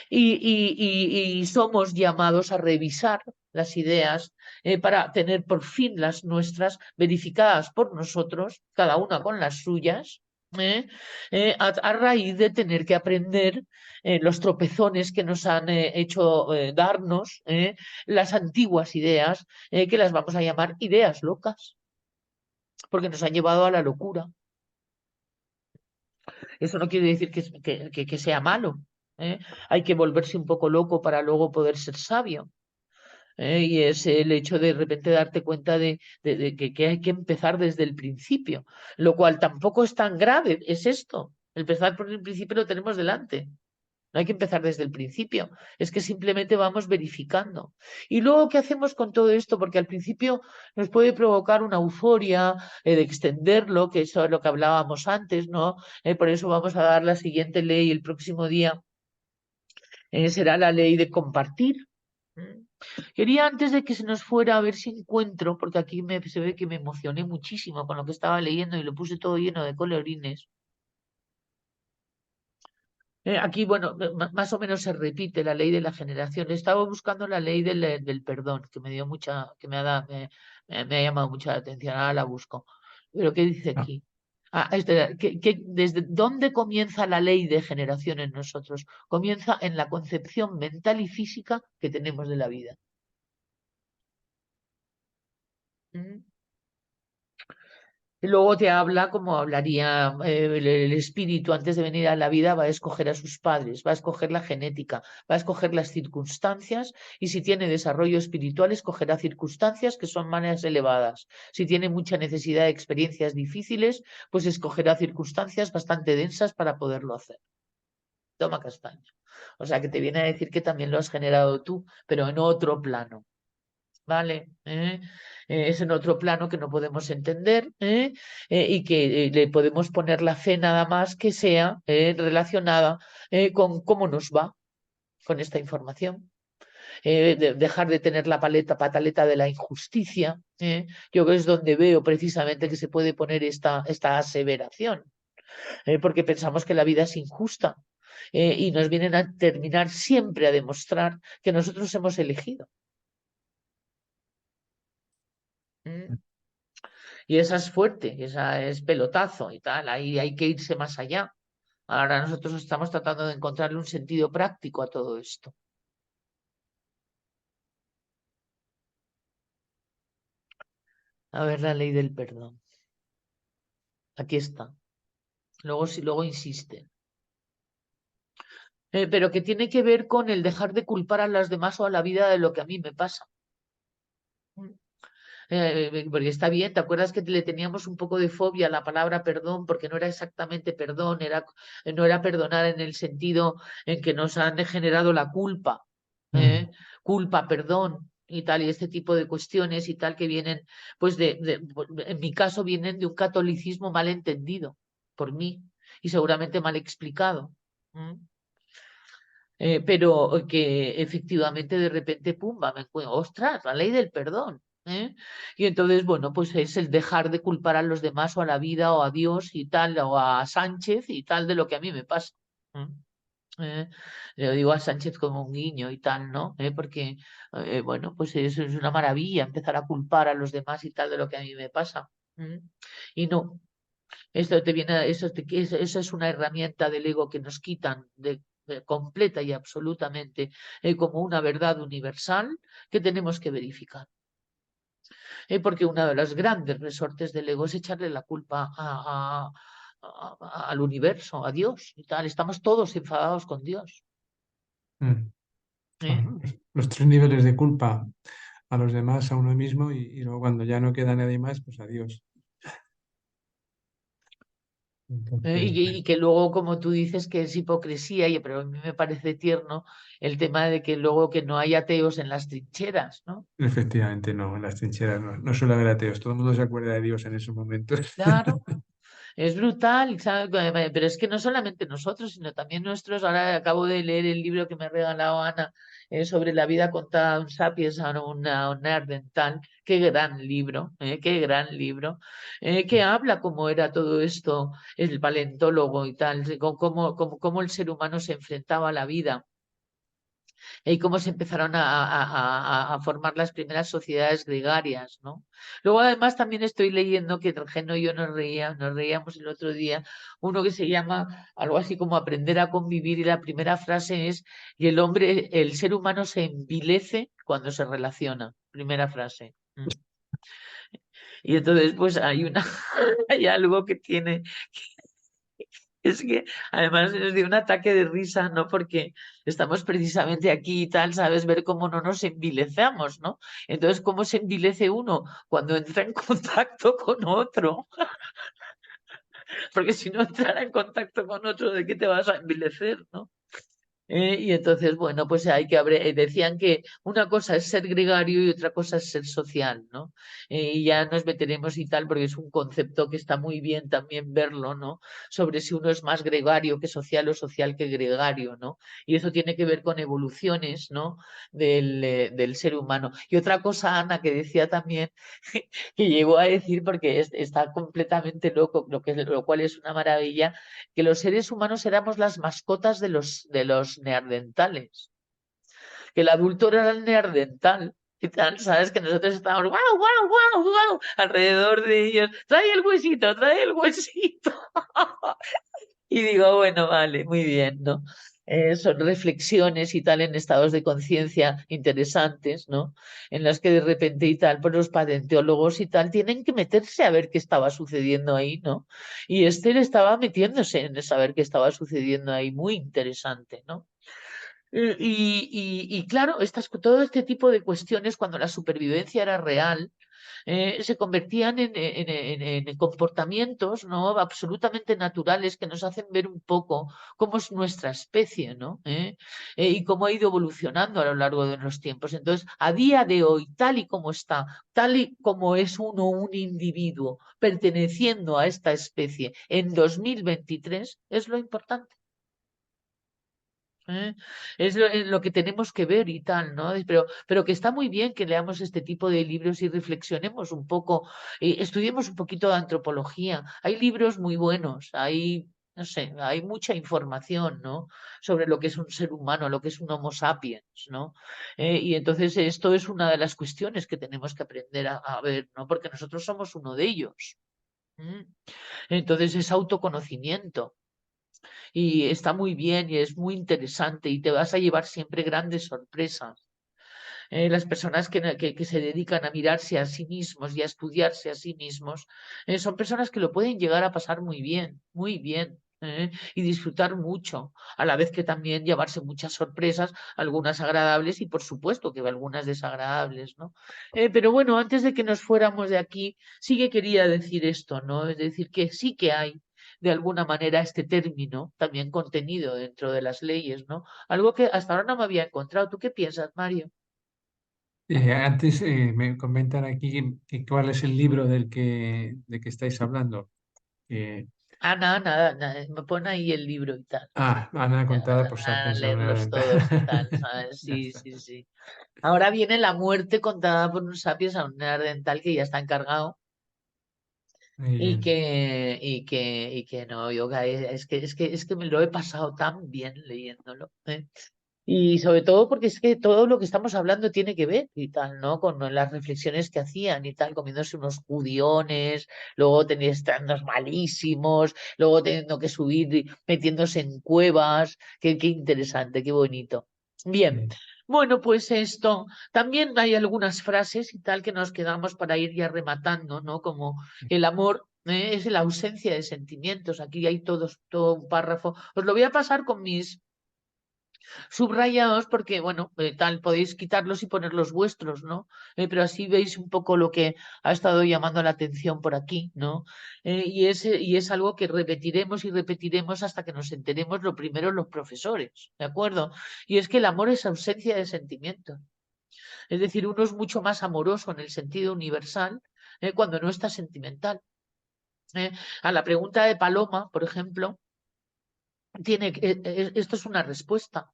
Y somos llamados a revisar las ideas para tener por fin las nuestras verificadas por nosotros, cada una con las suyas, a raíz de tener que aprender los tropezones que nos han hecho darnos las antiguas ideas, que las vamos a llamar ideas locas, porque nos han llevado a la locura. Eso no quiere decir que sea malo. Hay que volverse un poco loco para luego poder ser sabio. Y es el hecho de repente darte cuenta de que hay que empezar desde el principio, lo cual tampoco es tan grave, es esto. Empezar por el principio lo tenemos delante. No hay que empezar desde el principio, es que simplemente vamos verificando. Y luego, ¿qué hacemos con todo esto? Porque al principio nos puede provocar una euforia de extenderlo, que eso es lo que hablábamos antes, ¿no? Por eso vamos a dar la siguiente ley el próximo día, será la ley de compartir. Quería antes de que se nos fuera a ver si encuentro, porque aquí se ve que me emocioné muchísimo con lo que estaba leyendo y lo puse todo lleno de colorines. Aquí, bueno, más o menos se repite la ley de la generación. Estaba buscando la ley del perdón, que me dio mucha, que me ha llamado mucha la atención. Ahora la busco. Pero ¿qué dice Ah, aquí? ¿Desde dónde comienza la ley de generación en nosotros? Comienza en la concepción mental y física que tenemos de la vida. ¿Mm? Y luego te habla como hablaría el espíritu antes de venir a la vida, va a escoger a sus padres, va a escoger la genética, va a escoger las circunstancias y si tiene desarrollo espiritual, escogerá circunstancias que son más elevadas. Si tiene mucha necesidad de experiencias difíciles, pues escogerá circunstancias bastante densas para poderlo hacer. Toma castaña. O sea que te viene a decir que también lo has generado tú, pero en otro plano. ¿Vale? Es en otro plano que no podemos entender y que le podemos poner la fe nada más que sea relacionada con cómo nos va con esta información. Dejar de tener la pataleta de la injusticia. Yo es donde veo precisamente que se puede poner esta aseveración, porque pensamos que la vida es injusta y nos vienen a terminar siempre a demostrar que nosotros hemos elegido. Y esa es fuerte, esa es pelotazo y tal, ahí hay que irse más allá. Ahora nosotros estamos tratando de encontrarle un sentido práctico a todo esto. A ver, la ley del perdón. Aquí está. Luego insiste. Pero que tiene que ver con el dejar de culpar a las demás o a la vida de lo que a mí me pasa. Porque está bien, ¿te acuerdas que le teníamos un poco de fobia a la palabra perdón? Porque no era exactamente perdón, no era perdonar en el sentido en que nos han generado la culpa, culpa, perdón y tal, y este tipo de cuestiones y tal que vienen, pues en mi caso vienen de un catolicismo mal entendido por mí y seguramente mal explicado. Pero que efectivamente de repente, pumba, me encuentro, ostras, la ley del perdón. Y entonces, bueno, pues es el dejar de culpar a los demás o a la vida o a Dios y tal, o a Sánchez y tal de lo que a mí me pasa. Le digo a Sánchez como un guiño y tal, ¿no? Porque, bueno, pues eso es una maravilla, empezar a culpar a los demás y tal de lo que a mí me pasa. Y no, esto te viene, eso es una herramienta del ego que nos quitan completa y absolutamente como una verdad universal que tenemos que verificar. Porque una de las grandes resortes del ego es echarle la culpa al universo, a Dios y tal. Estamos todos enfadados con Dios. Bueno, los tres niveles de culpa: a los demás, a uno mismo y luego cuando ya no queda nadie más, pues adiós. Entonces, Y que luego, como tú dices, que es hipocresía, pero a mí me parece tierno el tema de que luego que no hay ateos en las trincheras, ¿no? efectivamente, no, en las trincheras no suele haber ateos, todo el mundo se acuerda de Dios en esos momentos. Claro. Es brutal, ¿sabes? Pero es que no solamente nosotros, sino también nuestros. Ahora acabo de leer el libro que me ha regalado Ana sobre la vida contada un sapiens a una Nerdental. Qué gran libro, qué gran libro, que habla cómo era todo esto, el paleontólogo y tal, cómo el ser humano se enfrentaba a la vida y cómo se empezaron a formar las primeras sociedades gregarias, ¿no? Luego, además, también estoy leyendo que Geno y yo nos reíamos el otro día, uno que se llama algo así como Aprender a convivir, y la primera frase es: y el ser humano se envilece cuando se relaciona. Primera frase. Y entonces, pues hay algo que tiene. Es que además nos dio un ataque de risa, ¿no? Porque estamos precisamente aquí y tal, ¿sabes? Ver cómo no nos envilecemos, ¿no? Entonces, ¿cómo se envilece uno? Cuando entra en contacto con otro. Porque si no entrara en contacto con otro, ¿de qué te vas a envilecer, no? Y entonces, bueno, pues hay que decían que una cosa es ser gregario y otra cosa es ser social, ¿no? Y ya nos meteremos y tal, porque es un concepto que está muy bien también verlo, ¿no? Sobre si uno es más gregario que social o social que gregario, ¿no? Y eso tiene que ver con evoluciones, ¿no? Del ser humano. Y otra cosa, Ana, que decía también, que llegó a decir, porque está completamente loco, lo cual es una maravilla, que los seres humanos éramos las mascotas de los neandertales, que el adulto era el neandertal. Y tal, ¿sabes? Que nosotros estábamos, wow, wow, wow, wow, alrededor de ellos, trae el huesito, trae el huesito. Y digo, bueno, vale, muy bien, ¿no? Son reflexiones y tal en estados de conciencia interesantes, ¿no? En las que de repente y tal, pues los paleontólogos y tal tienen que meterse a ver qué estaba sucediendo ahí, ¿no? Y Esther estaba metiéndose en saber qué estaba sucediendo ahí, muy interesante, ¿no? Y claro, todo este tipo de cuestiones, cuando la supervivencia era real, se convertían en comportamientos, ¿no? Absolutamente naturales que nos hacen ver un poco cómo es nuestra especie, ¿no? Y cómo ha ido evolucionando a lo largo de los tiempos. Entonces, a día de hoy, tal y como está, tal y como es uno un individuo perteneciendo a esta especie en 2023, es lo importante. ¿Eh? Es lo que tenemos que ver y tal, ¿no? Pero que está muy bien que leamos este tipo de libros y reflexionemos un poco, estudiemos un poquito de antropología. Hay libros muy buenos, no sé, hay mucha información, ¿no? Sobre lo que es un ser humano, lo que es un Homo sapiens, ¿no? Y entonces esto es una de las cuestiones que tenemos que aprender a ver, ¿no? Porque nosotros somos uno de ellos. ¿Mm? Entonces es autoconocimiento y está muy bien y es muy interesante y te vas a llevar siempre grandes sorpresas. Las personas que se dedican a mirarse a sí mismos y a estudiarse a sí mismos son personas que lo pueden llegar a pasar muy bien. Y disfrutar mucho, a la vez que también llevarse muchas sorpresas, algunas agradables y por supuesto que algunas desagradables, ¿no? Pero bueno, antes de que nos fuéramos de aquí, sí que quería decir esto, ¿no? Es decir, que sí que hay de alguna manera este término también contenido dentro de las leyes, ¿no? Algo que hasta ahora no me había encontrado. ¿Tú qué piensas, Mario? Antes me comentan aquí que cuál es el libro de que estáis hablando. Que, Nada, me pone ahí el libro y tal. Ana Ya contada vas por a Sapiens leerlos Aun. todos y tal, ¿sabes? Ya Sí, está. sí, sí. Ahora viene la muerte contada por un sapiens a un neandertal que ya está encargado Muy y bien. que no, yoga, es que me lo he pasado tan bien leyéndolo. Y sobre todo porque es que todo lo que estamos hablando tiene que ver y tal, ¿no? Con las reflexiones que hacían y tal, comiéndose unos judiones, luego estando malísimos, luego teniendo que subir, metiéndose en cuevas. Qué interesante, qué bonito. Bien, Sí. bueno, pues esto. También hay algunas frases y tal que nos quedamos para ir ya rematando, ¿no? Como el amor. Es la ausencia de sentimientos. Aquí hay todo un párrafo. Os lo voy a pasar con mis subrayados porque, bueno, tal, podéis quitarlos y poner los vuestros, ¿no? Pero así veis un poco lo que ha estado llamando la atención por aquí, ¿no? Y es algo que repetiremos y repetiremos hasta que nos enteremos lo primero los profesores, ¿de acuerdo? Y es que el amor es ausencia de sentimientos. Es decir, uno es mucho más amoroso en el sentido universal cuando no está sentimental. ¿eh? A la pregunta de Paloma, por ejemplo, esto es una respuesta.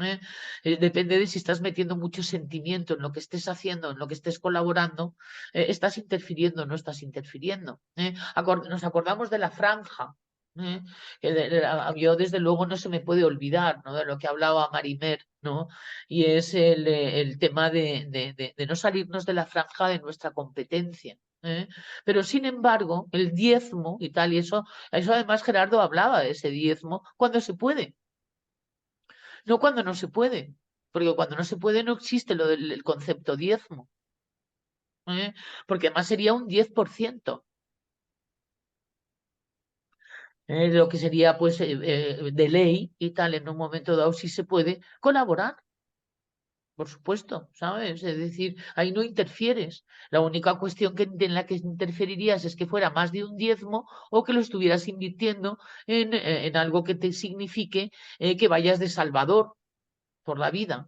¿eh? Depende de si estás metiendo mucho sentimiento en lo que estés haciendo, en lo que estés colaborando, estás interfiriendo o no estás interfiriendo. Nos acordamos de la franja. ¿eh? Yo desde luego no se me puede olvidar, ¿no? De lo que hablaba Marimer, ¿no? Y es el tema de no salirnos de la franja de nuestra competencia. Pero sin embargo, el diezmo y tal, y eso además Gerardo hablaba de ese diezmo cuando se puede. No cuando no se puede, porque cuando no se puede no existe lo del el concepto diezmo, ¿eh? Porque además sería un 10%, lo que sería pues de ley y tal, en un momento dado sí se puede colaborar. por supuesto, ¿sabes? Es decir, ahí no interfieres. La única cuestión en la que interferirías es que fuera más de un diezmo o que lo estuvieras invirtiendo en algo que te signifique que vayas de salvador por la vida,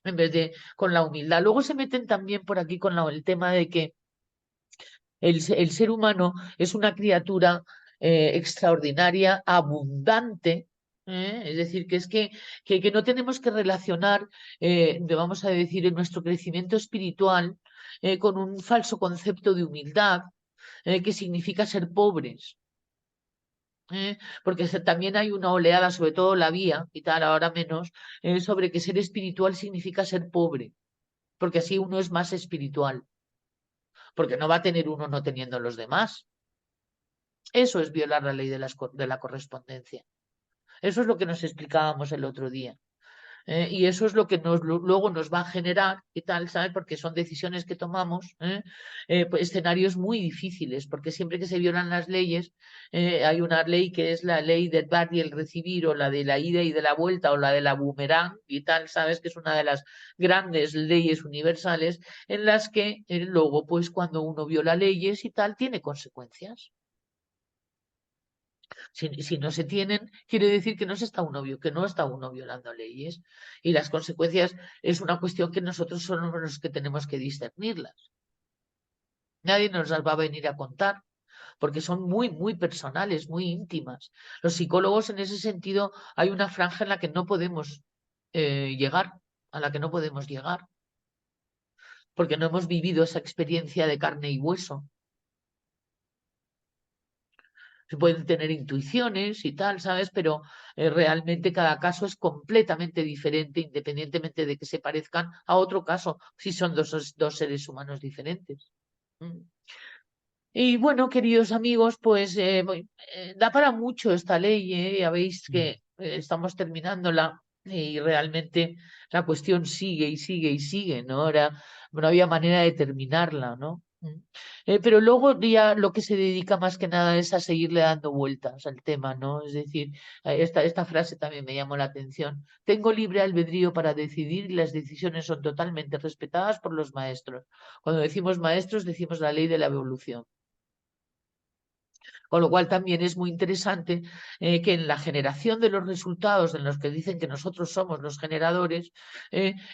en vez de con la humildad. Luego se meten también por aquí con el tema de que el ser humano es una criatura extraordinaria, abundante, es decir, que es que no tenemos que relacionar, vamos a decir, en nuestro crecimiento espiritual con un falso concepto de humildad que significa ser pobres. Porque también hay una oleada, sobre todo la vía y tal, ahora menos, sobre que ser espiritual significa ser pobre, porque así uno es más espiritual, porque no va a tener uno no teniendo los demás. Eso es violar la ley de la correspondencia. Eso es lo que nos explicábamos el otro día. Y eso es lo que luego nos va a generar y tal, ¿sabes? Porque son decisiones que tomamos, pues, escenarios muy difíciles, porque siempre que se violan las leyes, hay una ley que es la ley del dar y el recibir, o la de la ida y de la vuelta, o la de la boomerang y tal, ¿sabes? Que es una de las grandes leyes universales en las que luego, pues cuando uno viola leyes y tal, tiene consecuencias. Si no se tienen, quiere decir que no está uno violando leyes. Y las consecuencias es una cuestión que nosotros somos los que tenemos que discernirlas. Nadie nos las va a venir a contar, porque son muy, muy personales, muy íntimas. Los psicólogos, en ese sentido, hay una franja en la que no podemos llegar, a la que no podemos llegar, porque no hemos vivido esa experiencia de carne y hueso. Se pueden tener intuiciones y tal, ¿sabes? Pero realmente cada caso es completamente diferente, independientemente de que se parezcan a otro caso, si son dos seres humanos diferentes. Y bueno, queridos amigos, pues da para mucho esta ley, ya veis que estamos terminándola y realmente la cuestión sigue y sigue y sigue, ¿no? Ahora no había manera de terminarla, ¿no? Pero luego ya lo que se dedica más que nada es a seguirle dando vueltas al tema, ¿no? Es decir, esta frase también me llamó la atención. Tengo libre albedrío para decidir y las decisiones son totalmente respetadas por los maestros. Cuando decimos maestros, decimos la ley de la evolución. Con lo cual también es muy interesante que en la generación de los resultados en los que dicen que nosotros somos los generadores,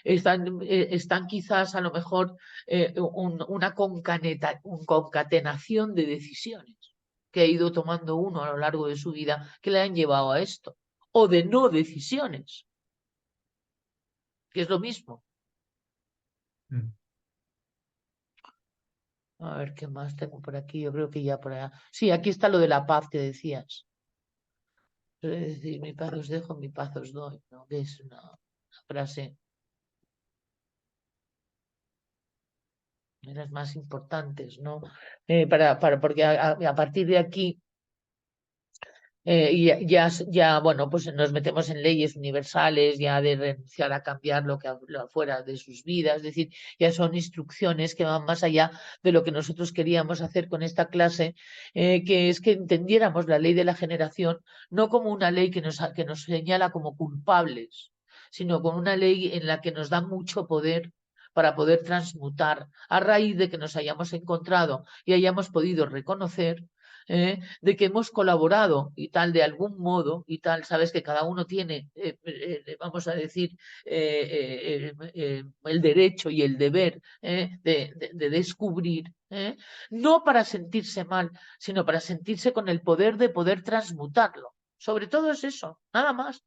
están quizás a lo mejor una concatenación de decisiones que ha ido tomando uno a lo largo de su vida que le han llevado a esto, o de no decisiones, que es lo mismo. A ver, ¿qué más tengo por aquí? Yo creo que ya por allá. Sí, aquí está lo de la paz que decías. Es decir, mi paz os dejo, mi paz os doy, ¿no? Que es una frase de las más importantes, ¿no? Porque a partir de aquí bueno, pues nos metemos en leyes universales, ya de renunciar a cambiar lo fuera de sus vidas, es decir, ya son instrucciones que van más allá de lo que nosotros queríamos hacer con esta clase, que es que entendiéramos la ley de la generación no como una ley que nos señala como culpables, sino como una ley en la que nos da mucho poder para poder transmutar a raíz de que nos hayamos encontrado y hayamos podido reconocer de que hemos colaborado y tal de algún modo y tal, sabes que cada uno tiene, vamos a decir, el derecho y el deber de descubrir, no para sentirse mal, sino para sentirse con el poder de poder transmutarlo. Sobre todo es eso, nada más.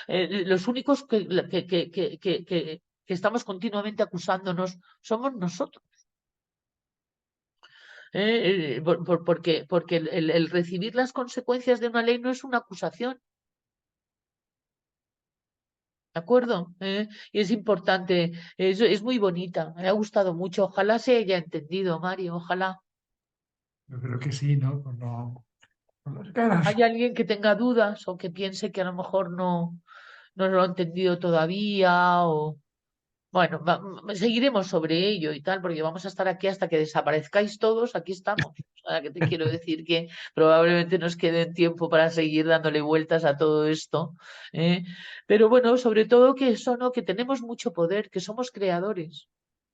Los únicos que estamos continuamente acusándonos somos nosotros. Porque el recibir las consecuencias de una ley no es una acusación, ¿de acuerdo? Y es importante, es muy bonita, me ha gustado mucho, ojalá se haya entendido, Mario, ojalá. Yo creo que sí, ¿no? Por las caras. ¿Hay alguien que tenga dudas o que piense que a lo mejor no lo ha entendido todavía o Bueno, seguiremos sobre ello y tal, porque vamos a estar aquí hasta que desaparezcáis todos, aquí estamos. O sea, que te quiero decir que probablemente nos quede tiempo para seguir dándole vueltas a todo esto. ¿Eh? Pero bueno, sobre todo que eso, ¿no? Que tenemos mucho poder, que somos creadores.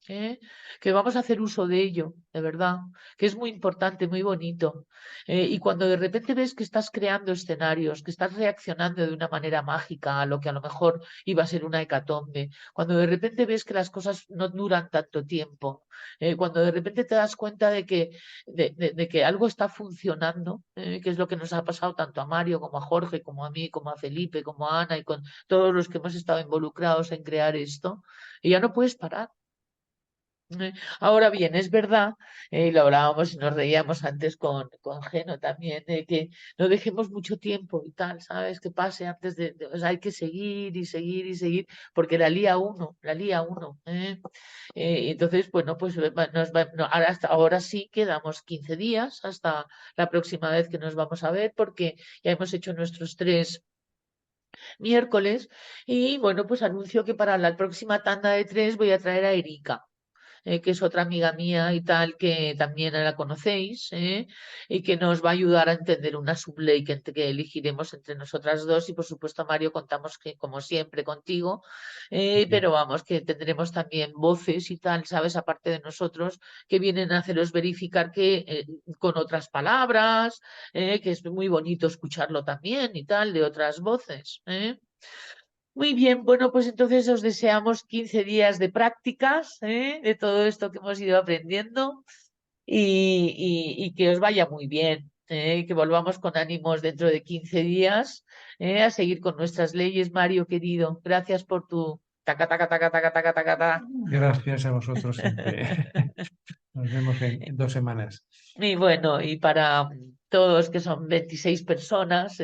¿Eh? Que vamos a hacer uso de ello, de verdad, que es muy importante, muy bonito. Y cuando de repente ves que estás creando escenarios, que estás reaccionando de una manera mágica a lo que a lo mejor iba a ser una hecatombe, cuando de repente ves que las cosas no duran tanto tiempo, cuando de repente te das cuenta de que algo está funcionando, que es lo que nos ha pasado tanto a Mario como a Jorge, como a mí, como a Felipe, como a Ana y con todos los que hemos estado involucrados en crear esto, y ya no puedes parar. Ahora bien, es verdad, lo hablábamos y nos reíamos antes con Geno también, de que no dejemos mucho tiempo y tal, ¿sabes? Que pase antes o sea, hay que seguir y seguir y seguir, porque la lía uno, la lía uno. Entonces, bueno, pues no, ahora sí quedamos 15 días hasta la próxima vez que nos vamos a ver, porque ya hemos hecho nuestros 3 miércoles y bueno, pues anuncio que para la próxima tanda de 3 voy a traer a Erika, que es otra amiga mía y tal, que también la conocéis, y que nos va a ayudar a entender una subley que elegiremos entre nosotras dos. Y por supuesto, Mario, contamos que, como siempre contigo, pero vamos, que tendremos también voces y tal, ¿sabes? Aparte de nosotros, que vienen a haceros verificar que con otras palabras, que es muy bonito escucharlo también y tal, de otras voces. Muy bien, bueno, pues entonces os deseamos 15 días de prácticas, de todo esto que hemos ido aprendiendo y que os vaya muy bien, que volvamos con ánimos dentro de 15 días, a seguir con nuestras leyes, Mario querido. Gracias por tu taca, taca, taca, taca, taca, taca, taca. Gracias a vosotros siempre. Nos vemos en 2 semanas. Y bueno, y para todos que son 26 personas,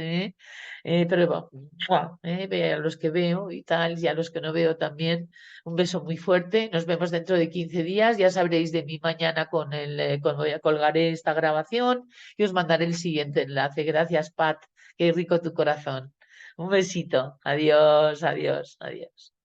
pero a los que veo y tal, y a los que no veo también, un beso muy fuerte. Nos vemos dentro de 15 días. Ya sabréis de mí mañana colgaré esta grabación y os mandaré el siguiente enlace. Gracias, Pat. Qué rico tu corazón. Un besito. Adiós, adiós, adiós.